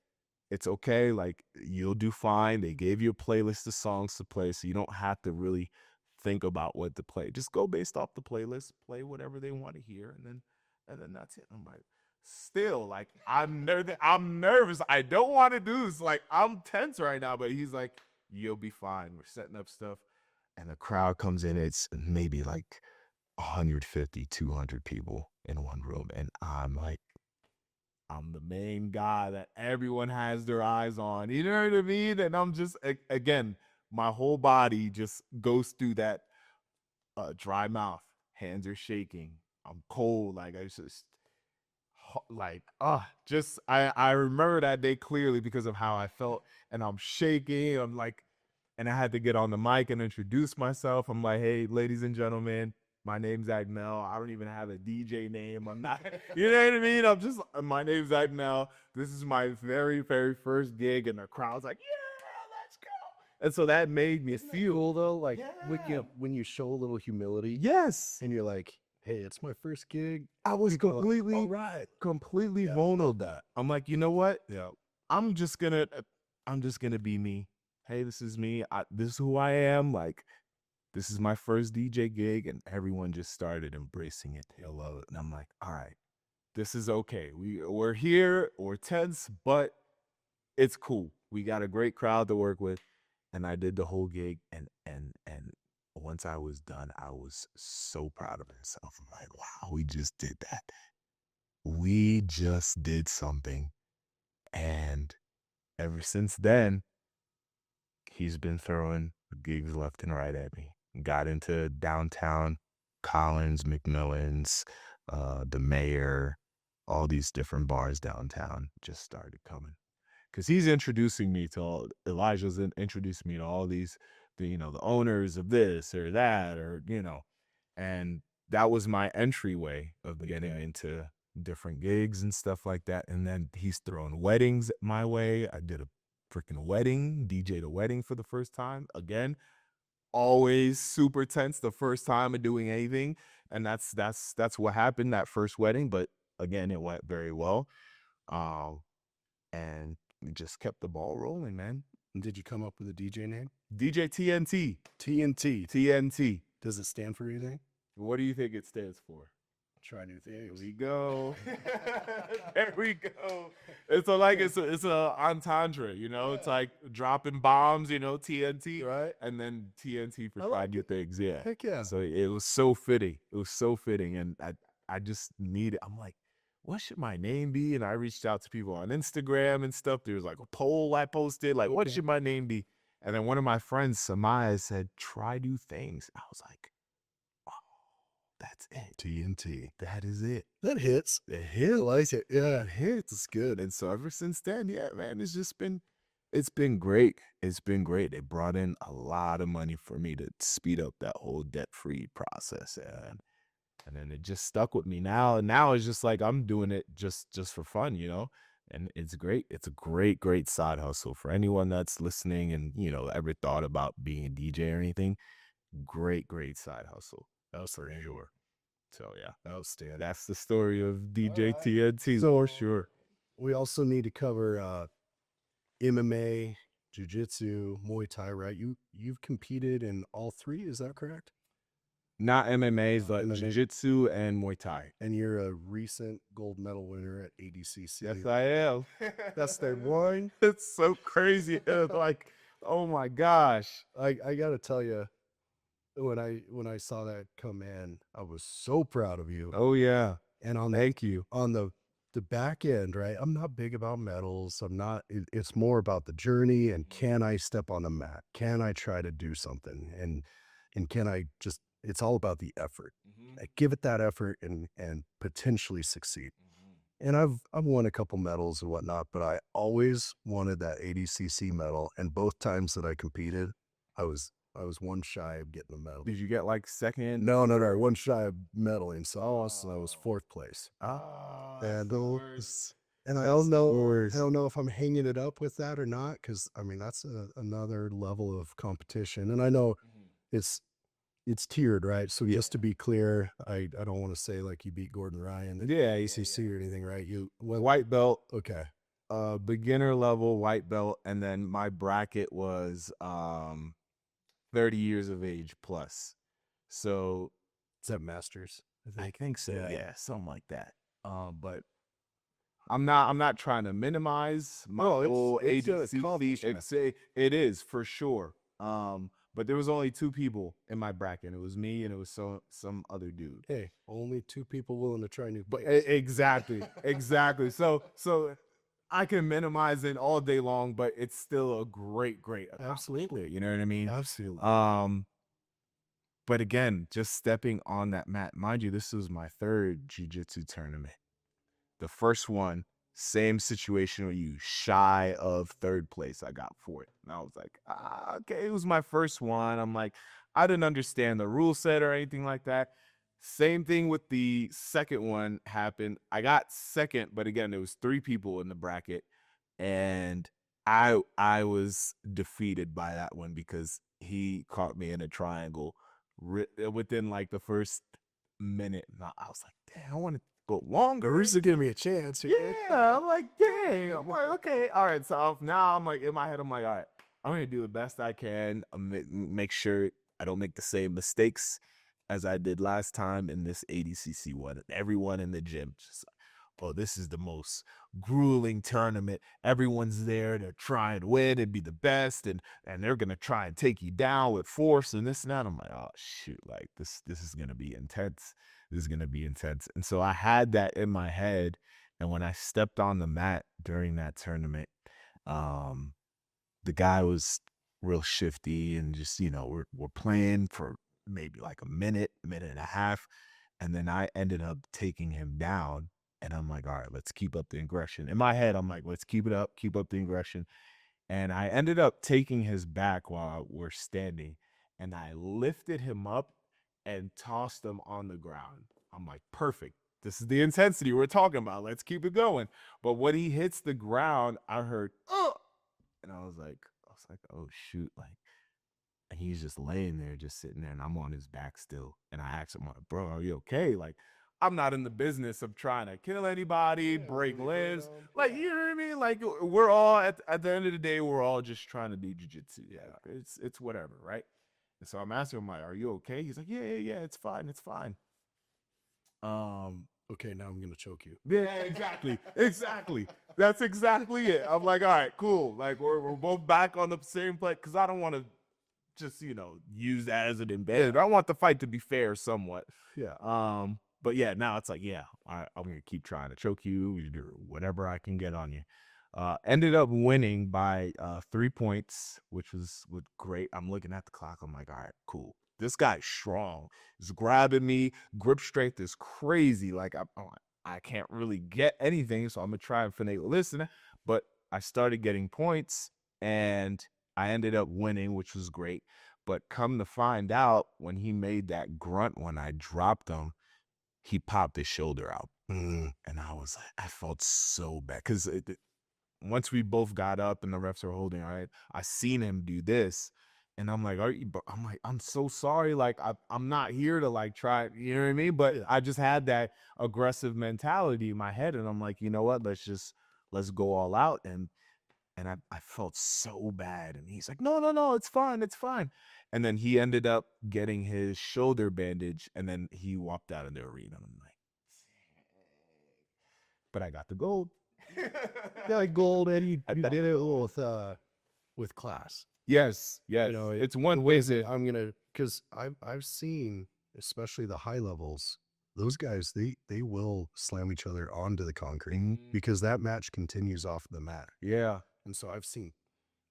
it's okay. Like, you'll do fine. They gave you a playlist of songs to play, so you don't have to really think about what to play. Just go based off the playlist, play whatever they want to hear, and then that's it. I'm like, still, like, I'm nervous. I don't want to do this. Like, I'm tense right now. But he's like, you'll be fine. We're setting up stuff, and the crowd comes in. It's maybe like 150, 200 people in one room, and I'm like, I'm the main guy that everyone has their eyes on. You know what I mean? And I'm just, again, my whole body just goes through that dry mouth. Hands are shaking. I'm cold. Like, I just, like, just, I remember that day clearly because of how I felt. And I'm shaking. I'm like, and I had to get on the mic and introduce myself. I'm like, hey, ladies and gentlemen, my name's Agnel. I don't even have a DJ name. I'm not, you know what I mean? I'm just, my name's Agnel. This is my very, very first gig. And the crowd's like, yeah, let's go. And so that made me feel, Cool though, like yeah. when you show a little humility Yes. and you're like, hey, it's my first gig. I was People are like, completely, all right. completely Yeah. vulnerable that. I'm like, you know what? Yeah. I'm just gonna be me. Hey, this is me. This is who I am. Like, this is my first DJ gig, and everyone just started embracing it. I love it. And I'm like, all right, this is okay. We're here, we're tense, but it's cool. We got a great crowd to work with. And I did the whole gig, and once I was done, I was so proud of myself. I'm like, wow, we just did that. We just did something. And ever since then, he's been throwing gigs left and right at me. Got into downtown, Collins, McMillan's, the Mayor, all these different bars downtown just started coming. Because he's introducing me to all, Elijah's introducing me to all these, the owners of this or that, or, and that was my entryway of getting into different gigs and stuff like that. And then he's throwing weddings my way. I did a freaking wedding, DJ'd a wedding for the first time. Again, always super tense the first time of doing anything. And that's what happened that first wedding. But again, it went very well. And we just kept the ball rolling, man. And did you come up with a DJ name? DJ TNT. TNT. TNT. Does it stand for anything? What do you think it stands for? Try new things. There we go. There we go. It's a entendre, It's like dropping bombs, TNT, Right? and then TNT for I like trying new things. Yeah. Heck yeah. So it was so fitting. It was so fitting, and I just needed. I'm like, what should my name be? And I reached out to people on Instagram and stuff. There was like a poll I posted, like, what Okay. should my name be? And then one of my friends, Samaya, said, try new things. I was like, that's it. TNT. That is it. That hits. It I hit. like it. Yeah. It hits. It's good. And so ever since then, yeah, man, it's been great. It's been great. They brought in a lot of money for me to speed up that whole debt-free process. And then it just stuck with me. Now it's just like I'm doing it just for fun, And it's great. It's a great, great side hustle for anyone that's listening and, ever thought about being a DJ or anything. Great, great side hustle. That's for sure. So yeah, Outstanding. that's the story of DJ right. TNT So- for sure. We also need to cover MMA, jiu-jitsu, Muay Thai, right? You've competed in all three, is that correct? Not MMAs, but MMA. jiu-jitsu and Muay Thai. And you're a recent gold medal winner at ADCC. Yes, I am. That's the one. It's so crazy. It's like, oh my gosh. I gotta tell you, when I saw that come in, I was so proud of you. Oh yeah. And on Thank you. the back end, right? I'm not big about medals. I'm not. It's more about the journey and can I step on the mat? Can I try to do something? And can I just? It's all about the effort. I give it that effort and potentially succeed. And I've won a couple medals and whatnot, but I always wanted that ADCC medal. And both times that I competed, I was one shy of getting a medal. Did you get like second? No, one shy of medaling. So I was fourth place. And and I don't know if I'm hanging it up with that or not, because I mean that's another level of competition. And I know it's tiered, right? So just to be clear, I don't want to say like you beat Gordon Ryan at Yeah, ACC or anything, right? You went white belt, okay. beginner level white belt, and then my bracket was 30 years of age plus. So Is that masters? I think so. Yeah. Yeah, something like that. But I'm not trying to minimize my whole it's a ADCC. accomplishment. It is for sure. But there was only two people in my bracket. It was me and it was some other dude. Hey, only two people willing to try new. But exactly. So I can minimize it all day long, but it's still a great Absolutely. you know what I mean? Absolutely. But again, just stepping on that mat, mind you, this was my third jiu-jitsu tournament. The first one, same situation with you, shy of third place I got for it. And I was like, okay, it was my first one. I'm like, I didn't understand the rule set or anything like that. Same thing with the second one happened. I got second, but again, there was three people in the bracket. And I was defeated by that one because he caught me in a triangle within like the first minute. And I was like, damn, I want to go longer. He's giving me a chance. Yeah, I'm like, dang. I'm like, okay, all right. So now I'm like, in my head, I'm like, all right, I'm gonna do the best I can. Make sure I don't make the same mistakes as I did last time in this ADCC one. Everyone in the gym just like, oh, this is the most grueling tournament. Everyone's there to try and win and be the best, and they're gonna try and take you down with force and this and that. I'm like, oh shoot, like this is gonna be intense. This is gonna be intense. And so I had that in my head. And when I stepped on the mat during that tournament, the guy was real shifty and just, we're playing for maybe like a minute and a half. And then I ended up taking him down. And I'm like, all right, let's keep up the aggression. In my head, I'm like, let's keep it up, keep up the aggression. And I ended up taking his back while we're standing. And I lifted him up and tossed him on the ground. I'm like, perfect. This is the intensity we're talking about. Let's keep it going. But when he hits the ground, I heard, oh, and I was like, oh shoot, like, and he's just laying there, just sitting there, and I'm on his back still. And I asked him, like, bro, are you okay? Like, I'm not in the business of trying to kill anybody, break limbs. Like, you know what I mean? Like, we're all at the end of the day, we're all just trying to do jiu-jitsu. Yeah, it's whatever, right? And so I'm asking him, like, are you okay? He's like, yeah, it's fine, it's fine. Okay, now I'm gonna choke you. Yeah, exactly. That's exactly it. I'm like, all right, cool. Like we're both back on the same plate because I don't want to just use that as an advantage. I want the fight to be fair somewhat. Yeah. But yeah, now it's like, yeah, I'm gonna keep trying to choke you, whatever I can get on you. Ended up winning by 3 points, which was great. I'm looking at the clock. I'm like, all right, cool. This guy's strong. He's grabbing me. Grip strength is crazy. Like I can't really get anything, so I'm gonna try and finagle listening. But I started getting points, and I ended up winning, which was great. But come to find out, when he made that grunt when I dropped him, he popped his shoulder out, and I was like, I felt so bad because once we both got up and the refs were holding, all right, I seen him do this. And I'm like, I'm like, I'm so sorry. Like, I'm not here to like try, you know what I mean? But I just had that aggressive mentality in my head. And I'm like, you know what? Let's go all out. And I felt so bad. And he's like, no, no, no, it's fine. It's fine. And then he ended up getting his shoulder bandage. And then he walked out of the arena. And I'm like, but I got the gold. Yeah, like gold, and you I- did it with class. Yes, You yes. know, It's the one ways thing. that I'm gonna, because I've seen, especially the high levels, those guys they will slam each other onto the concrete because that match continues off the mat. Yeah. And so I've seen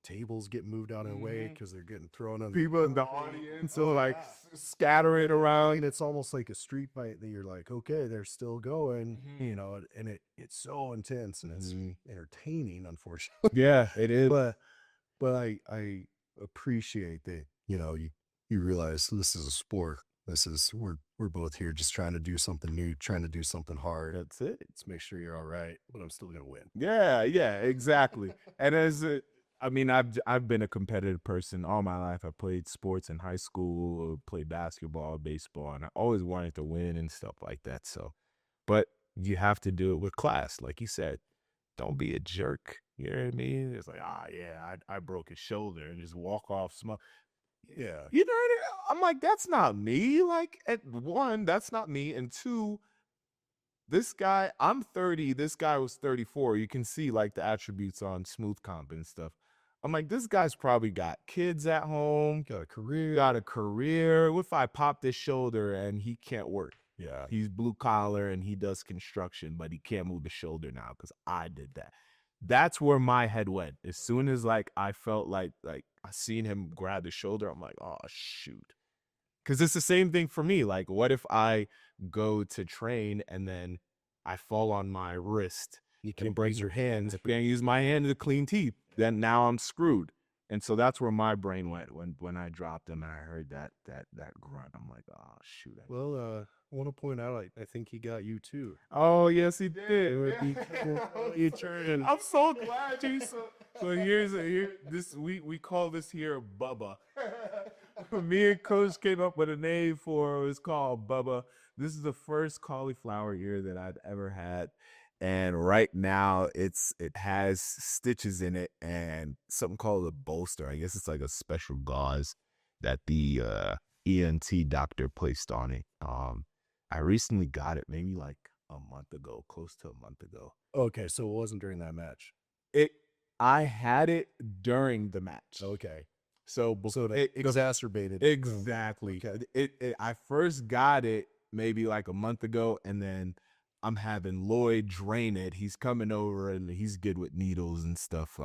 tables get moved out of the way because they're getting thrown on People in the audience are like scattering around. and it's almost like a street fight that you're like, okay, they're still going, you know, and it's so intense and it's entertaining, unfortunately. Yeah, it is. But I appreciate that, you know, you realize this is a sport. This is we're both here just trying to do something new, trying to do something hard. That's it. Let's make sure you're all right, but I'm still gonna win. Yeah, yeah, exactly. And I mean, I've been a competitive person all my life. I played sports in high school, played basketball, baseball, and I always wanted to win and stuff like that. So, but you have to do it with class, like you said. Don't be a jerk. You know what I mean? It's like, yeah, I broke his shoulder and just walk off small. Yeah. You know what I mean? I'm like, that's not me. Like, at one, that's not me. And two, this guy, I'm 30. This guy was 34. You can see like the attributes on Smooth Comp and stuff. I'm like, this guy's probably got kids at home, Got a career. got a career. What if I pop this shoulder and he can't work? Yeah. He's blue collar and he does construction, but he can't move the shoulder now because I did that. That's where my head went. As soon as like I felt like I seen him grab the shoulder, I'm like, oh shoot. Cause it's the same thing for me. Like, what if I go to train and then I fall on my wrist You and can break your hands. can't use my hand to clean teeth? Then now I'm screwed. And so that's where my brain went when I dropped him and I heard that grunt. I'm like, oh shoot. Well, I want to point out, I think he got you too. Oh yes, he did. You turn. I'm so glad you so. So this we call this here Bubba. Me and Coach came up with a name for it. It's called Bubba. This is the first cauliflower ear that I've ever had. And right now it has stitches in it and something called a bolster. I guess it's like a special gauze that the ENT doctor placed on it. I recently got it maybe like a month ago, close to a month ago. Okay, so it wasn't during that match. I had it during the match. Okay. So it exacerbated. Exactly. Okay. I first got it maybe like a month ago, and then I'm having Lloyd drain it. He's coming over and he's good with needles and stuff.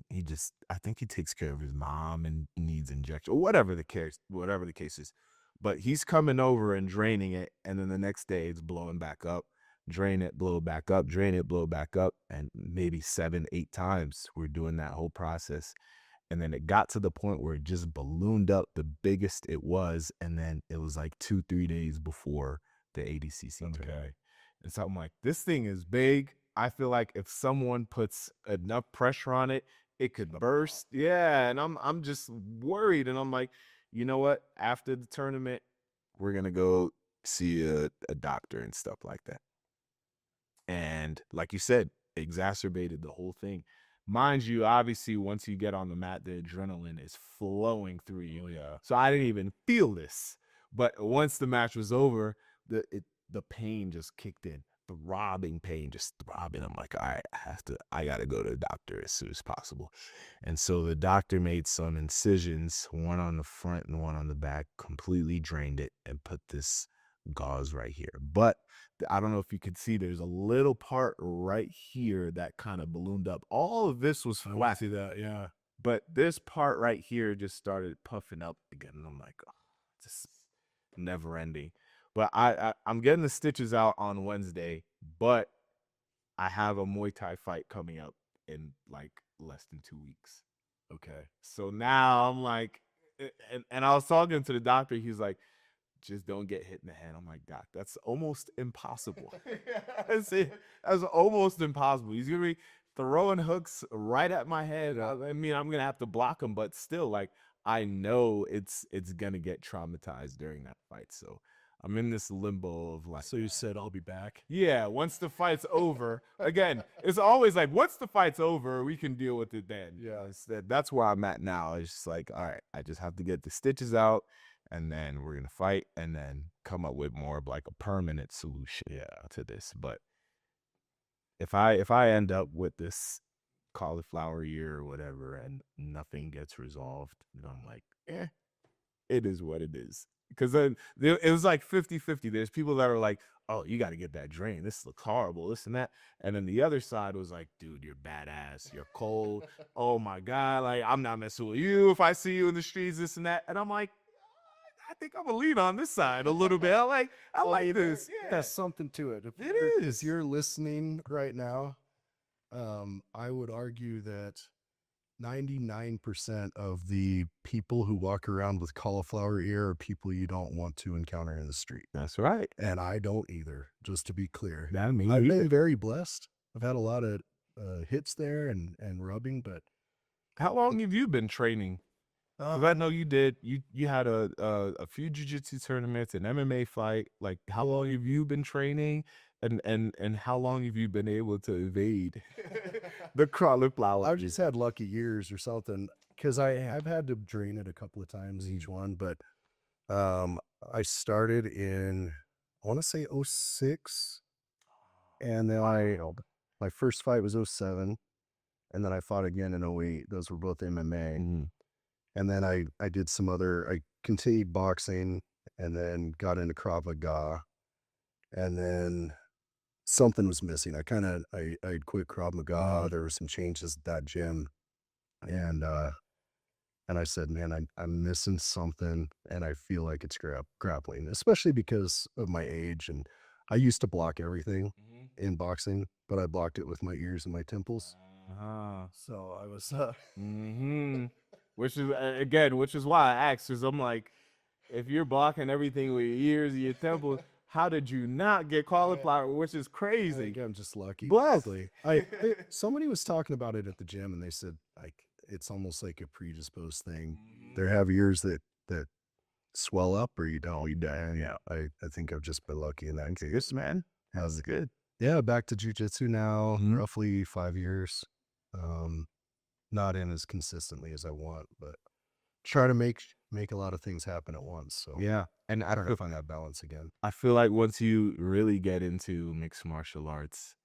He just, I think he takes care of his mom and needs injection or whatever the case is. But he's coming over and draining it, and then the next day it's blowing back up. Drain it, blow back up, drain it, blow back up, and maybe 7, 8 times we're doing that whole process. And then it got to the point where it just ballooned up the biggest it was, and then it was like 2, 3 days before the ADCC tournament. And so I'm like, this thing is big. I feel like if someone puts enough pressure on it, it could burst. Yeah, and I'm just worried, and I'm like, you know what? After the tournament, we're gonna go see a doctor and stuff like that. And like you said, exacerbated the whole thing. Mind you, obviously, once you get on the mat, the adrenaline is flowing through you. Yeah. So I didn't even feel this. But once the match was over, the pain just kicked in. Throbbing pain, just throbbing. I'm like, all right, I gotta go to the doctor as soon as possible. And so the doctor made some incisions, one on the front and one on the back, completely drained it and put this gauze right here. But I don't know if you can see, there's a little part right here that kind of ballooned up. All of this was I flat, see that. Yeah. but this part right here just started puffing up again. And I'm like, oh, just never ending. But I'm getting the stitches out on Wednesday, but I have a Muay Thai fight coming up in like less than 2 weeks. Okay. So now I'm like, and I was talking to the doctor. He's like, just don't get hit in the head. I'm like, Doc, that's almost impossible. That's almost impossible. He's gonna be throwing hooks right at my head. I mean, I'm gonna have to block them, but still, like, I know it's gonna get traumatized during that fight. So I'm in this limbo of like, So you said, I'll be back. yeah, once the fight's over, again, it's always like, once the fight's over, we can deal with it then. Yeah. That's where I'm at now. It's just like, all right, I just have to get the stitches out, and then we're gonna fight, and then come up with more of like a permanent solution, to this. But if I end up with this cauliflower ear or whatever, and nothing gets resolved, then I'm like, it is what it is. Because then it was like 50-50. There's people that are like, oh, you got to get that drain. This looks horrible, this and that. And then the other side was like, dude, you're badass. You're cold. Oh my God. Like, I'm not messing with you if I see you in the streets, this and that. And I'm like, I think I'm gonna lean on this side a little bit. I like this. Yeah. There's something to it. If you're listening right now, I would argue that 99% of the people who walk around with cauliflower ear are people you don't want to encounter in the street. That's right. And I don't either, just to be clear. That means I've been very blessed. I've had a lot of hits there and rubbing, but how long have you been training? 'Cause I know you did. You had a few jiu-jitsu tournaments, an MMA fight. Like, how long have you been training, and how long have you been able to evade the cauliflower? I've just had lucky years or something, because I've had to drain it a couple of times each one. But I started in, I want to say 06, and then my first fight was 07, and then I fought again in 08. Those were both MMA. Mhm. And then I did some other, I continued boxing, and then got into Krav Maga, and then something was missing. I quit Krav Maga. There were some changes at that gym, and I said, man, I'm missing something, and I feel like it's grappling, especially because of my age. And I used to block everything in boxing, but I blocked it with my ears and my temples. So I was Which is again, which is why I asked, because I'm like, if you're blocking everything with your ears and your temples, how did you not get cauliflower? Which is I crazy. think I'm just lucky. Blessed. Somebody was talking about it at the gym, and they said, like, it's almost like a predisposed thing. There have ears that swell up, or you don't. Yeah, I think I've just been lucky in that case. Man, that's good. Yeah, back to jiu-jitsu now, Mhm. roughly 5 years. Not in as consistently as I want, but try to make a lot of things happen at once. So Yeah, and trying to find that balance again. I feel like once you really get into mixed martial arts,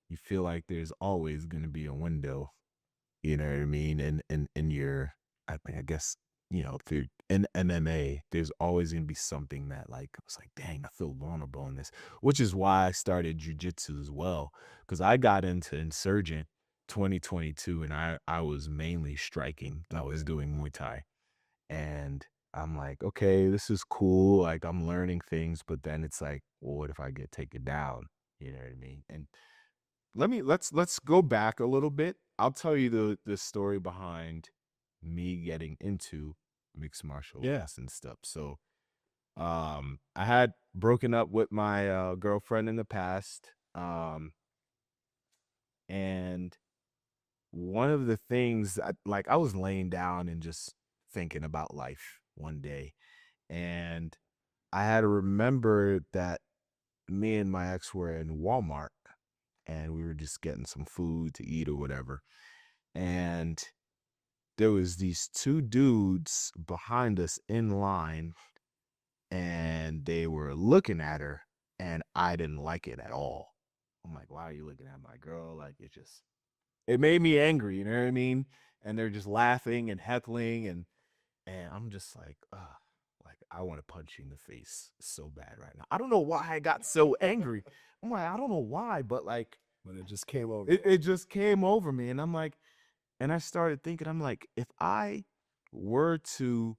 you feel like there's always going to be a window. You know what I mean? In your, I mean, I guess, if you're in MMA, there's always going to be something that, like, I was like, dang, I feel vulnerable in this, which is why I started jujitsu as well. Because I got into Insurgent 2022, and I was mainly striking. I was doing Muay Thai. And I'm like, okay, this is cool. Like, I'm learning things, but then it's like, well, what if I get taken down? You know what I mean? And let's go back a little bit. I'll tell you the story behind me getting into mixed martial arts and stuff. So, I had broken up with my girlfriend in the past, and one of the things, I was laying down and just thinking about life one day, and I had to remember that me and my ex were in Walmart, and we were just getting some food to eat or whatever. And there was these two dudes behind us in line, and they were looking at her, and I didn't like it at all. I'm like, why are you looking at my girl? Like, it made me angry, you know what I mean? And they're just laughing and heckling, and I'm just like, like, I want to punch you in the face so bad right now. I don't know why I got so angry. I'm like, I don't know why, but like, But it just came over. it just came over me. And I'm like, and I started thinking, I'm like, if I were to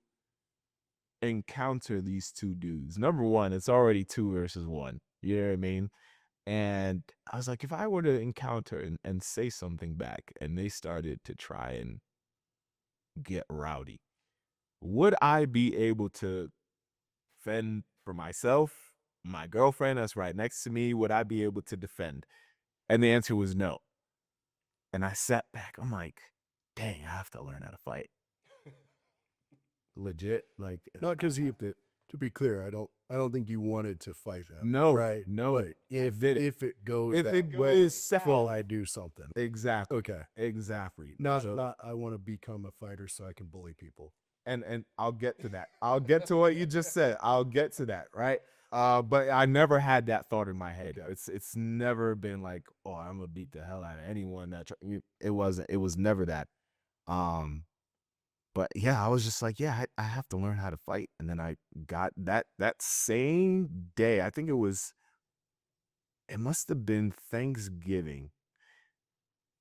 encounter these two dudes, number one, it's already 2 versus 1. You know what I mean? And I was like, if I were to encounter and say something back, and they started to try and get rowdy, would I be able to fend for myself, my girlfriend that's right next to me? Would I be able to defend? And the answer was no. And I sat back. I'm like, dang, I have to learn how to fight. Legit, like Not because to be clear, I don't think you wanted to fight him. no, Right. no. But if it goes If that it way, goes south, will I do something? exactly, Okay. exactly. Not So- not I want to become a fighter so I can bully people. and I'll get to that. I'll get to what you just said. I'll get to that, right? But I never had that thought in my head. It's never been like, oh, I'm gonna beat the hell out of anyone that it wasn't. It was never that. Um, but yeah, I was just like, yeah, I have to learn how to fight. And then I got that same day. I think it must have been Thanksgiving,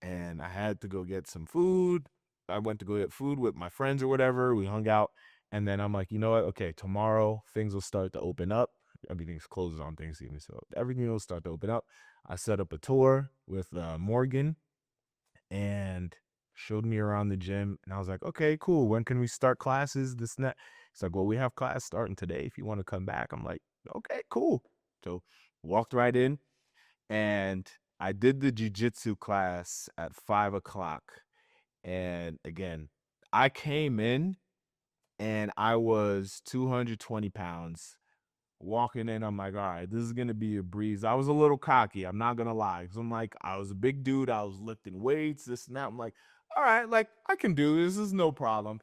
and I had to go get some food. I went to go get food with my friends or whatever. We hung out, and then I'm like, you know what? Okay, tomorrow things will start to open up. Everything's closes on Thanksgiving, so everything will start to open up. I set up a tour with Morgan and showed me around the gym, and I was like, okay, cool. When can we start classes? This and that. He's like, well, we have class starting today. If you want to come back, I'm like, okay, cool. So walked right in, and I did the jujitsu class at 5 o'clock. And again, I came in and I was 220 pounds. Walking in, I'm like, all right, this is gonna be a breeze. I was a little cocky, I'm not gonna lie. Cause I'm like, I was a big dude, I was lifting weights, this and that. I'm like, all right, like I can do this, is no problem.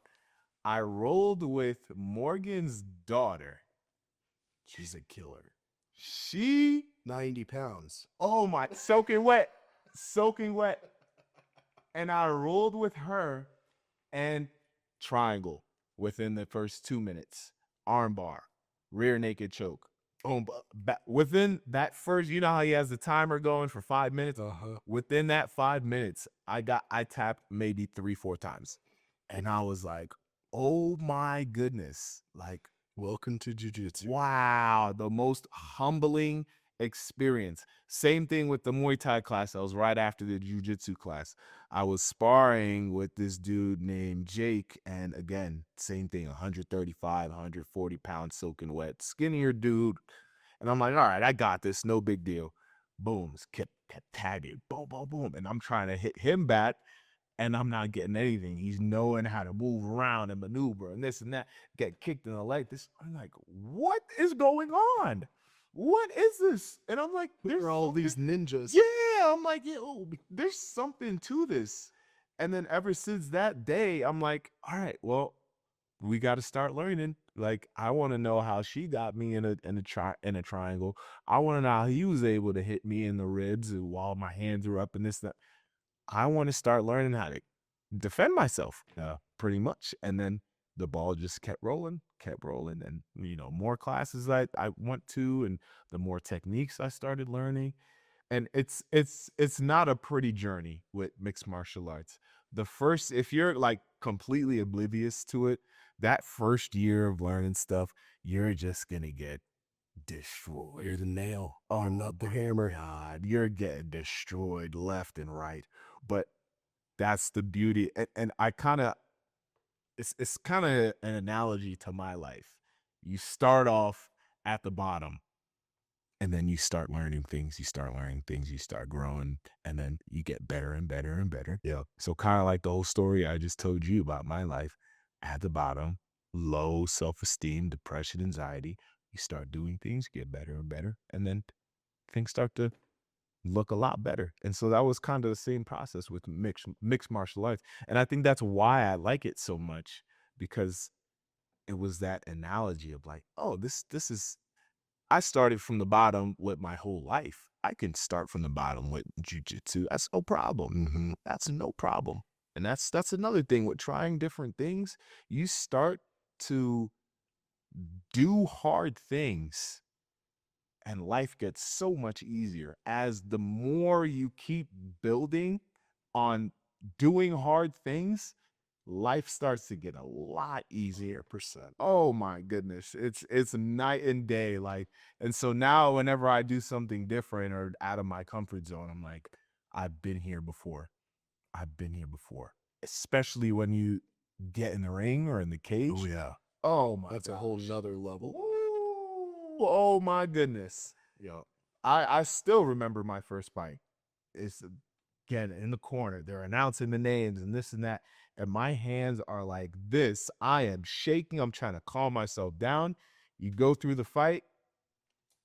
I rolled with Morgan's daughter. She's a killer. She 90 pounds. Oh my, soaking wet. And I rolled with her and triangle within the first 2 minutes, armbar, rear naked choke. Boom. Within that first, you know how he has the timer going for 5 minutes? Within that 5 minutes, I tapped maybe 3, 4 times. And I was like, oh my goodness. Like, Welcome to jiu-jitsu. wow, the most humbling experience. Same thing with the Muay Thai class. I was right after the Jiu-Jitsu class. I was sparring with this dude named Jake, and again, same thing, 135, 140 pounds soaking wet, skinnier dude. And I'm like, all right, I got this, no big deal. Boom, kept tagging, boom, boom, boom. And I'm trying to hit him back, and I'm not getting anything. He's knowing how to move around and maneuver and this and that, get kicked in the leg. I'm like, what is going on? What is this? And I'm like, There are all these ninjas. yeah, I'm like, there's something to this. And then ever since that day, I'm like, all right, well, we got to start learning. Like, I want to know how she got me in a triangle. I want to know how he was able to hit me in the ribs while my hands were up and this that. I want to start learning how to defend myself, pretty much. And then the ball just kept rolling. And, more classes I went to and the more techniques I started learning. And it's not a pretty journey with mixed martial arts. If you're like completely oblivious to it, that first year of learning stuff, you're just going to get destroyed. You're the nail. I'm not the hammer. God, you're getting destroyed left and right. But that's the beauty. And I kind of, it's kind of an analogy to my life. You start off at the bottom and then you start learning things. You start learning things. You start growing and then you get better and better and better. Yeah. So kind of like the whole story I just told you about my life at the bottom, low self-esteem, depression, anxiety. You start doing things, get better and better. And then things start to look a lot better. And so that was kind of the same process with mixed martial arts. And I think that's why I like it so much, because it was that analogy of like, oh, this is I started from the bottom with my whole life. I can start from the bottom with jujitsu. That's no problem. That's no problem. And that's another thing with trying different things. You start to do hard things and life gets so much easier as the more you keep building on doing hard things. Life starts to get a lot easier. Oh my goodness, it's night and day. Like, and so now whenever I do something different or out of my comfort zone, I'm like, I've been here before. Especially when you get in the ring or in the cage. Oh yeah. Oh my That's a whole gosh. nother level. Ooh, oh my goodness. I still remember my first fight. It's Again, in the corner, they're announcing the names and this and that. And my hands are like this. I am shaking. I'm trying to calm myself down. You go through the fight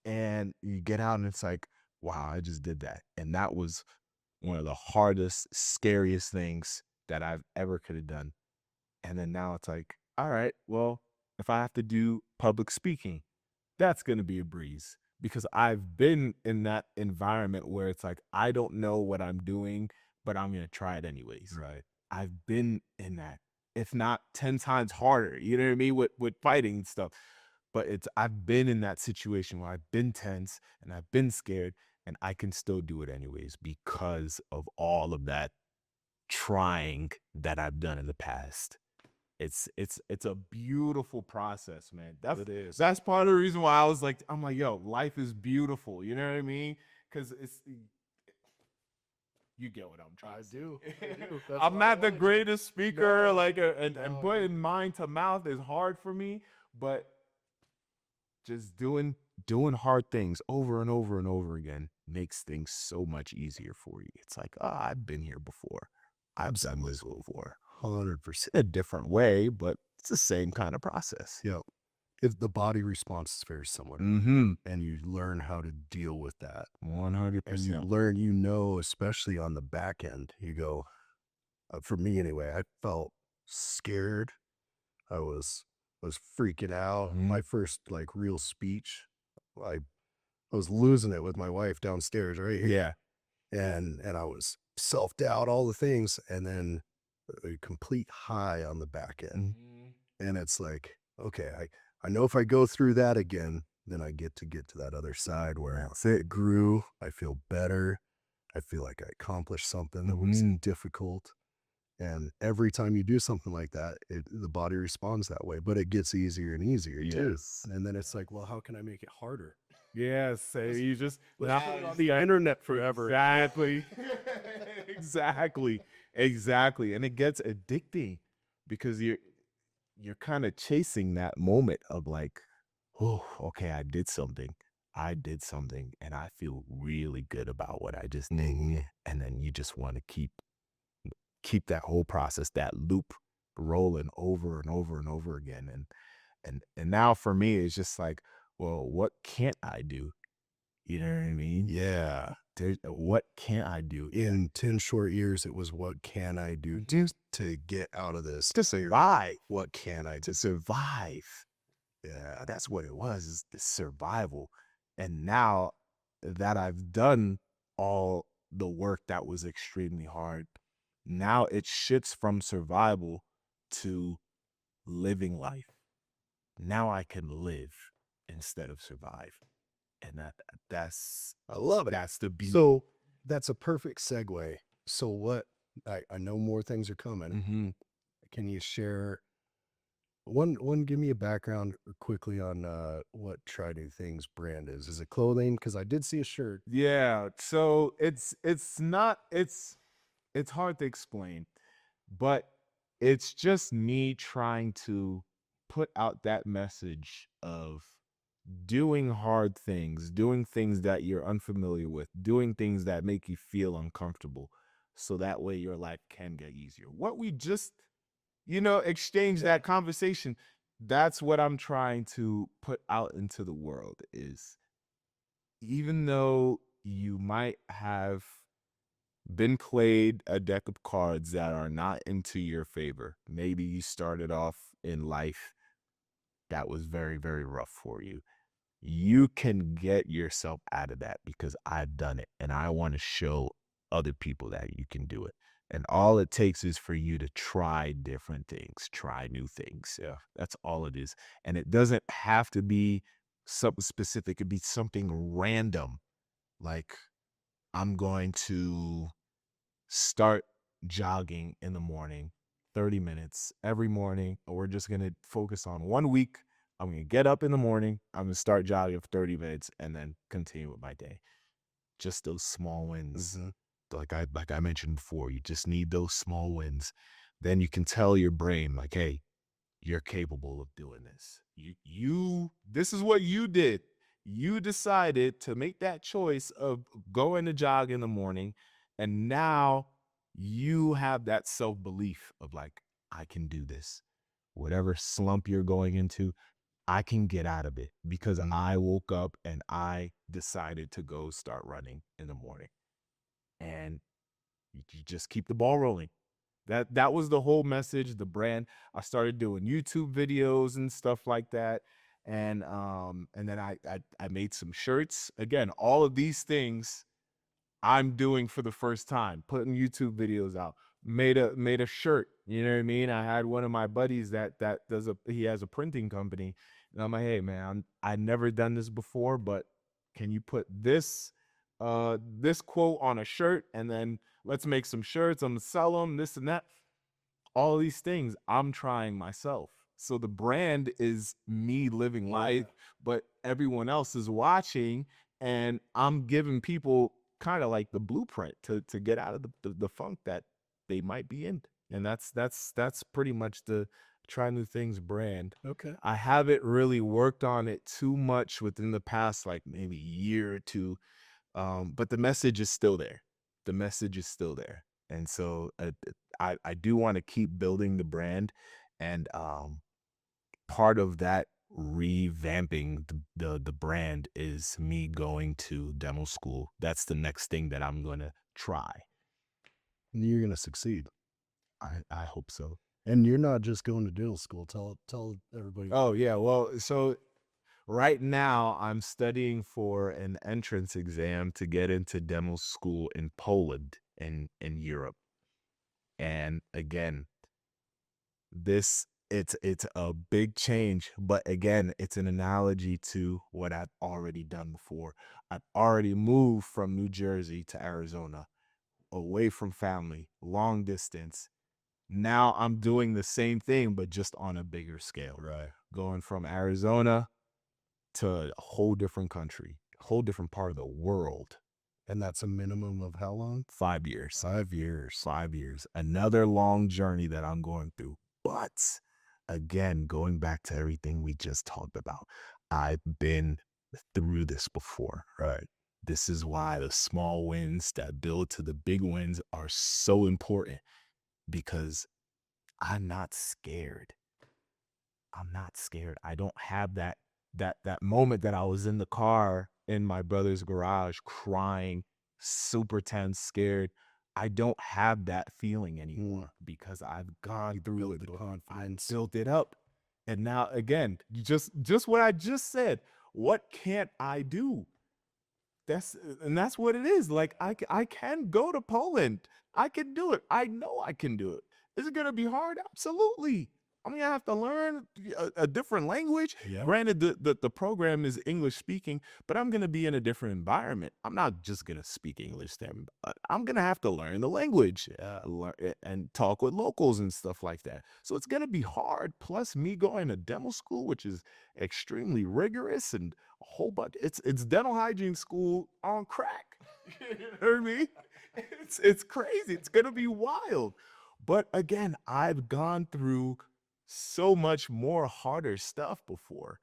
and you get out and it's like, wow, I just did that. And that was one of the hardest, scariest things that I've ever could have done. And then now it's like, all right, well, if I have to do public speaking, that's going to be a breeze because I've been in that environment where it's like, I don't know what I'm doing, but I'm going to try it anyways. Right. I've been in that, if not 10 times harder, you know what I mean? With fighting and stuff. But I've been in that situation where I've been tense and I've been scared and I can still do it anyways because of all of that trying that I've done in the past. It's a beautiful process, man. It is. That's part of the reason why I'm like, yo, life is beautiful. You know what I mean? Because you get what I'm trying I to say. do. I do. That's I'm why I not the wanted you- greatest speaker, No, and no, putting mind to mouth is hard for me, but just doing hard things over and over and over again makes things so much easier for you. It's like, I've been here before. I've done this before. 100%. A different way, but it's the same kind of process. Yeah. If the body response is very similar, Mm-hmm. and you learn how to deal with that, 100%. and you learn, especially on the back end, you go, for me anyway, I felt scared. I was freaking out. Mhm. My first like real speech, I was losing it with my wife downstairs right here. Yeah. And I was self-doubt, all the things, and then a complete high on the back end. And it's like, okay, I know if I go through that again, then I get to that other side where it grew. I feel better. I feel like I accomplished something that was difficult. And every time you do something like that, the body responds that way, but it gets easier and easier too. Yes. And then it's like, well, how can I make it harder? Yes. So you just Let's put it on the internet forever. Exactly. Exactly. And it gets addicting because you're kind of chasing that moment of like, oh, okay, I did something and I feel really good about what I just did. And then you just want to keep that whole process, that loop rolling over and over and over again. And now for me, it's just like, well, what can't I do? You know what I mean? Yeah. What can't I do? In 10 short years, it was, what can I do to get out of this? To survive. What can I do? To survive. Yeah, that's what it was, is the survival. And now that I've done all the work that was extremely hard, now it shifts from survival to living life. Now I can live instead of survive. And that's I love it. that's the beauty. So that's a perfect segue. So what, I know more things are coming. Mhm. Can you share give me a background quickly on what Try New Things brand is? Is it clothing? Because I did see a shirt. Yeah, so it's hard to explain, but it's just me trying to put out that message of doing hard things, doing things that you're unfamiliar with, doing things that make you feel uncomfortable, so that way your life can get easier. What we just, exchange that conversation, that's what I'm trying to put out into the world is, even though you might have been played a deck of cards that are not into your favor. Maybe you started off in life that was very, very rough for you. You can get yourself out of that because I've done it and I want to show other people that you can do it. And all it takes is for you to try different things, try new things. Yeah, that's all it is. And it doesn't have to be something specific. It could be something random. Like, I'm going to start jogging in the morning, 30 minutes every morning. We're just going to focus on 1 week. I'm going to get up in the morning. I'm going to start jogging for 30 minutes and then continue with my day. Just those small wins. Like I mentioned before, you just need those small wins. Then you can tell your brain, like, hey, you're capable of doing this. This is what you did. You decided to make that choice of going to jog in the morning. And now you have that self-belief of like, I can do this. Whatever slump you're going into, I can get out of it because I woke up and I decided to go start running in the morning. And you just keep the ball rolling. That was the whole message, the brand. I started doing YouTube videos and stuff like that. And then I made some shirts. Again, all of these things I'm doing for the first time, putting YouTube videos out. Made a shirt, you know what I mean? I had one of my buddies that he has a printing company, and I'm like, hey man, I never done this before, but can you put this quote on a shirt, and then let's make some shirts. I'm gonna sell them, this and that. All these things I'm trying myself. So the brand is me living life, but everyone else is watching, and I'm giving people kind of like the blueprint to get out of the funk that they might be in. And that's pretty much the Try New Things brand. Okay. I haven't really worked on it too much within the past like maybe year or two, but the message is still there. The message is still there. And so I do want to keep building the brand. And part of that revamping the brand is me going to demo school. That's the next thing that I'm going to try. You're going to succeed. I hope so. And you're not just going to dental school. Tell everybody. Oh, yeah. Well, so right now I'm studying for an entrance exam to get into demo school in Poland in Europe. And again, it's a big change, but again, it's an analogy to what I've already done before. I've already moved from New Jersey to Arizona, away from family, long distance. Now I'm doing the same thing, but just on a bigger scale. Right. Going from Arizona to a whole different country, a whole different part of the world. And that's a minimum of how long? 5 years. 5 years. 5 years. Another long journey that I'm going through. But again, going back to everything we just talked about, I've been through this before. Right. This is why the small wins that build to the big wins are so important, because I'm not scared. I'm not scared. I don't have that moment that I was in the car in my brother's garage crying, super tense, scared. I don't have that feeling anymore because I've gone through Built it. the confidence. Built it up. And now again, just what I just said. What can't I do? That's what it is. Like I can go to Poland. I can do it. I know I can do it. Is it gonna be hard? Absolutely. I'm gonna have to learn a different language. Yeah. Granted, the program is English speaking, but I'm gonna be in a different environment. I'm not just gonna speak English there. I'm gonna have to learn the language, and talk with locals and stuff like that. So it's gonna be hard. Plus, me going to demo school, which is extremely rigorous and a whole bunch. It's dental hygiene school on crack. You know what I mean? It's crazy. It's gonna be wild. But again, I've gone through so much more harder stuff before.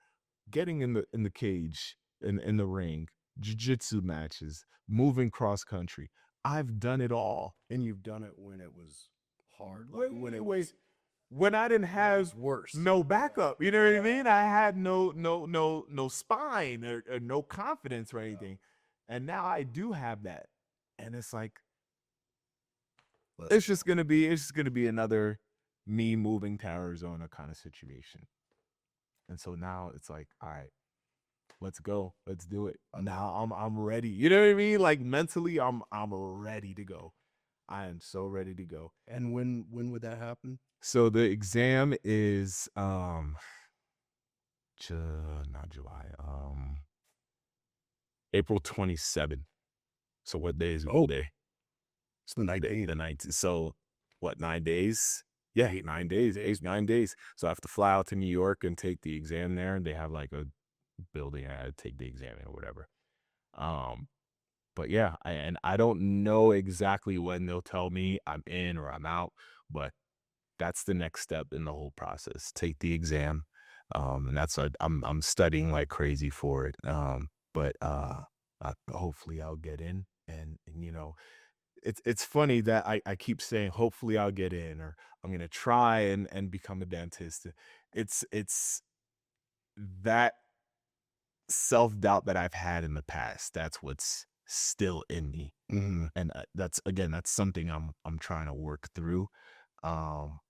Getting in the cage, in the ring, jiu-jitsu matches, moving cross country. I've done it all. And you've done it when it was hard. Wait, when it wait. was When I didn't have worse. no backup, you know what I mean? I had no spine or no confidence or anything. And now I do have that. And it's like, it's just gonna be another me moving to Arizona kind of situation. And so now it's like, all right, let's go. Let's do it. Now I'm ready. You know what I mean? Like mentally, I'm ready to go. I am so ready to go. And when would that happen? So the exam is not July, April 27th. So what day is it? Day? It's the night The 19th. So what, 9 days? Yeah, 9 days, 9 days. So I have to fly out to New York and take the exam there. And they have like a building I had to take the exam in or whatever. But yeah, and I don't know exactly when they'll tell me I'm in or I'm out, but that's the next step in the whole process. Take the exam. And that's what I'm studying like crazy for it. But hopefully I'll get in, and you know, it's funny that I keep saying, "Hopefully, I'll get in," or "I'm gonna try and become a dentist." It's that self-doubt that I've had in the past, that's what's still in me, Mhm. and, that's again, that's something I'm trying to work through, um,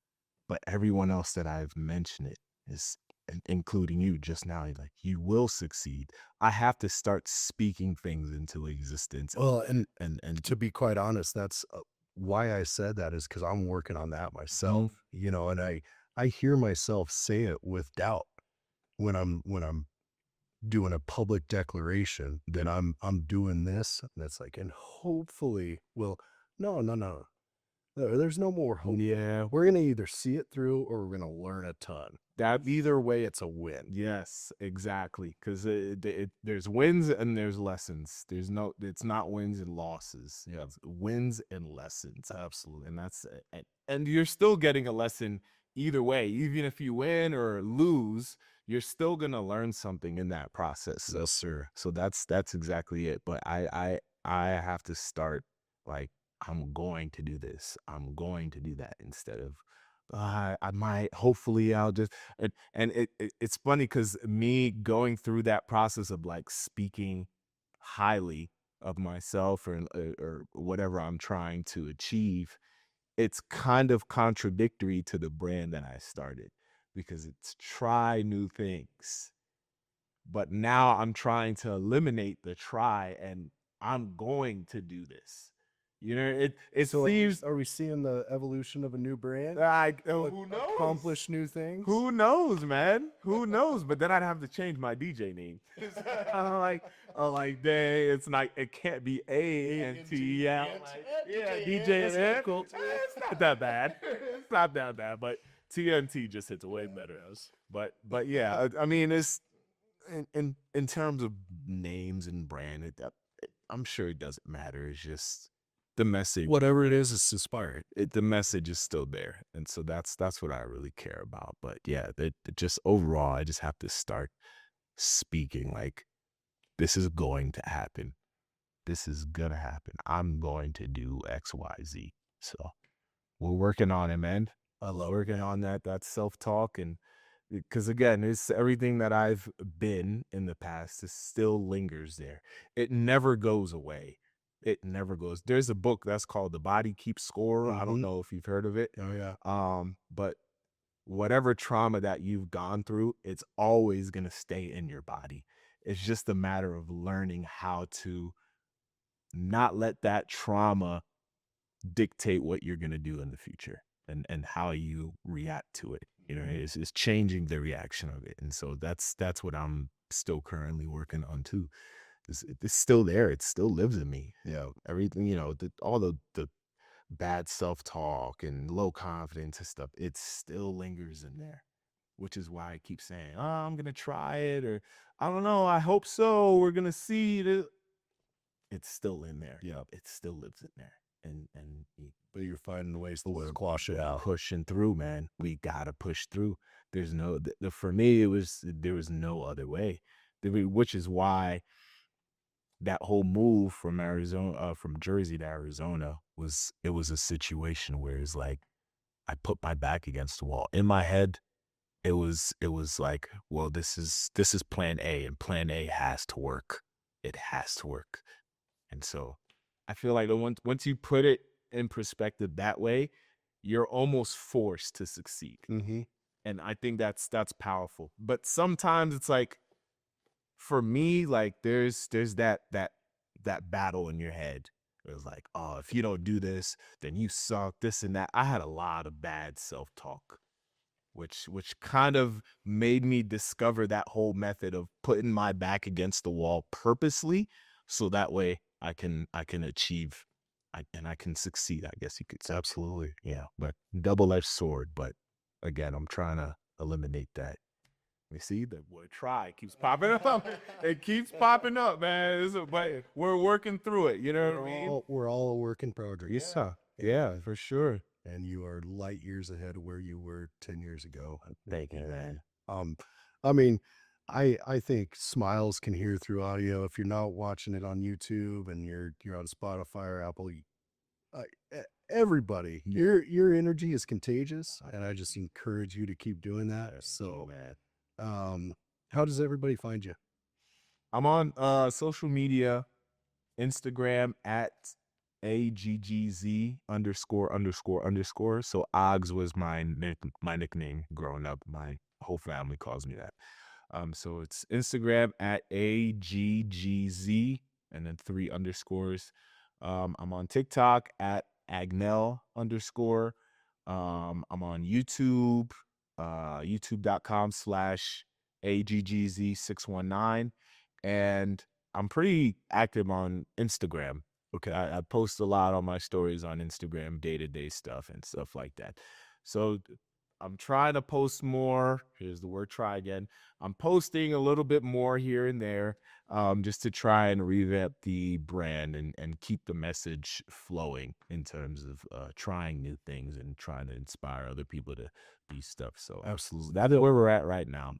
but everyone else that I've mentioned it is including you just now, like, "You will succeed." I have to start speaking things into existence Well, and and to be quite honest, that's why I said that is because I'm working on that Mhm. myself, you know, and I hear myself say it with doubt when I'm doing a public declaration that I'm doing this, and it's like, and hopefully, well, no, no, no, there's no more hope. Yeah, We're gonna either see it through or we're gonna learn a ton. that's Either way, it's a win. yes, exactly. Because there's wins and there's lessons. It's not wins and losses. Yeah, It's wins and lessons, absolutely. and and you're still getting a lesson either way. Even if you win or lose, you're still gonna learn something in that process. Yes, sir. So that's exactly it. But I have to start like I'm going to do this. I'm going to do that instead of I might hopefully I'll just and it's funny because me going through that process of like speaking highly of myself or whatever I'm trying to achieve, it's kind of contradictory to the brand that I started because it's try new things. But now I'm trying to eliminate the try and I'm going to do this. You know, it So seems are we seeing the evolution of a new brand? like Like, who knows? accomplish new things? Who knows, man? Who knows? But then I'd have to change my DJ name. I'm like, dang, it's not, it can't be A-N-T. Yeah, DJ That's and kind N. of cool too. It's not that bad. It's not that bad, but TNT just hits way better. But yeah, I mean, it's in terms of names and brand, I'm sure it doesn't matter. It's just the message Whatever it is, it's inspiring. the message is still there, and so that's what I really care about. But yeah, it just overall, I just have to start speaking like this is going to happen. This is gonna happen. I'm going to do X, Y, Z. So we're working on it, man. I love it, Working man. on that self talk and because again, it's everything that I've been in the past. It still lingers there. It never goes away. It never goes. There's a book that's called The Body Keeps Score. I don't Mhm. know if you've heard of it. Oh, yeah. But whatever trauma that you've gone through, it's always gonna stay in your body. It's just a matter of learning how to not let that trauma dictate what you're gonna do in the future and how you react to it. You know, it's changing the reaction of it. And so that's what I'm still currently working on too. It's still there. It still lives in me. Yeah. Everything, all the bad self-talk and low confidence and stuff, it still lingers in there. Which is why I keep saying, oh, I'm gonna try it, or I don't know, I hope so. We're gonna see it. It's still in there. Yeah. It still lives in there. And But you're finding ways to squash it out. pushing through, man. We gotta push through. There's no for me. There was no other way. Which is why that whole move from Arizona, from Jersey to Arizona, was a situation where it's like I put my back against the wall. In my head, it was like, well, this is plan A, and plan A has to work. It has to work. And so I feel like once you put it in perspective that way, you're almost forced to succeed. Mhm. And I think that's powerful. But sometimes it's like for me, like there's that battle in your head. It was like, oh, if you don't do this, then you suck, this and that. I had a lot of bad self-talk, which kind of made me discover that whole method of putting my back against the wall purposely, so that way I can achieve and I can succeed, I guess you could say. Absolutely. Yeah, but double-edged sword, but again, I'm trying to eliminate that. You see, the word try keeps popping up. It keeps popping up, man. But we're working through it. You know what I mean? We're all a work in progress. Yeah, yeah, for sure. And you are light years ahead of where you were 10 years ago. Thank you, man. Um, I mean, I think smiles can hear through audio. If you're not watching it on YouTube and you're on Spotify or Apple, Everybody, your energy is contagious, and I just encourage you to keep doing that. So, man. how does everybody find you? I'm on social media, Instagram at AGGZ ____. So Oggs was my nickname growing up. My whole family calls me that. So it's Instagram at AGGZ and then 3 underscores. I'm on TikTok at Agnel _. I'm on YouTube, youtube.com/AGGZ619. And I'm pretty active on Instagram. Okay. I post a lot on my stories on Instagram, day-to-day stuff and stuff like that. So I'm trying to post more. Here's the word try again. I'm posting a little bit more here and there, just to try and revamp the brand and keep the message flowing in terms of trying new things and trying to inspire other people to do stuff. So Absolutely. that's where we're at right now.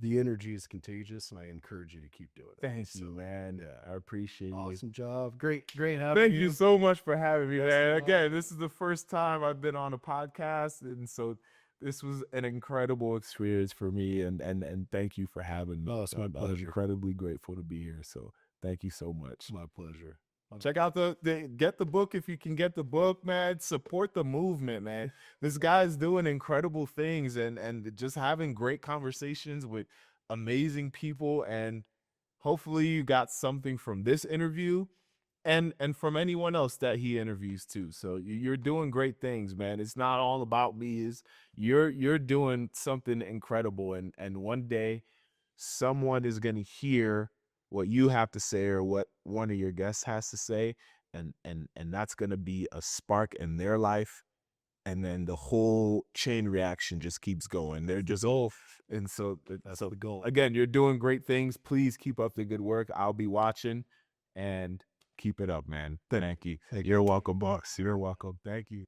The energy is contagious, and I encourage you to keep doing it. Thank you, man. Yeah. I appreciate you. Awesome job. Great having Thank you. you so much for having me, Best man. of luck. Again, this is the first time I've been on a podcast, and so this was an incredible experience for me. And thank you for having me. Oh, it's my I'm pleasure. incredibly grateful to be here. So thank you so much. It's my pleasure. Check out get the book if you can get the book, man. Support the movement, man. This guy's doing incredible things and just having great conversations with amazing people. And hopefully you got something from this interview and from anyone else that he interviews too. So you're doing great things, man. It's not all about me. Is you're doing something incredible, and one day someone is going to hear what you have to say or what one of your guests has to say, and that's going to be a spark in their life, and then the whole chain reaction just keeps going. They're just and so That's the goal. again, you're doing great things. Please keep up the good work. I'll be watching, and keep it up, man. Thank you. Thank you. You're welcome, boss. You're welcome. Thank you.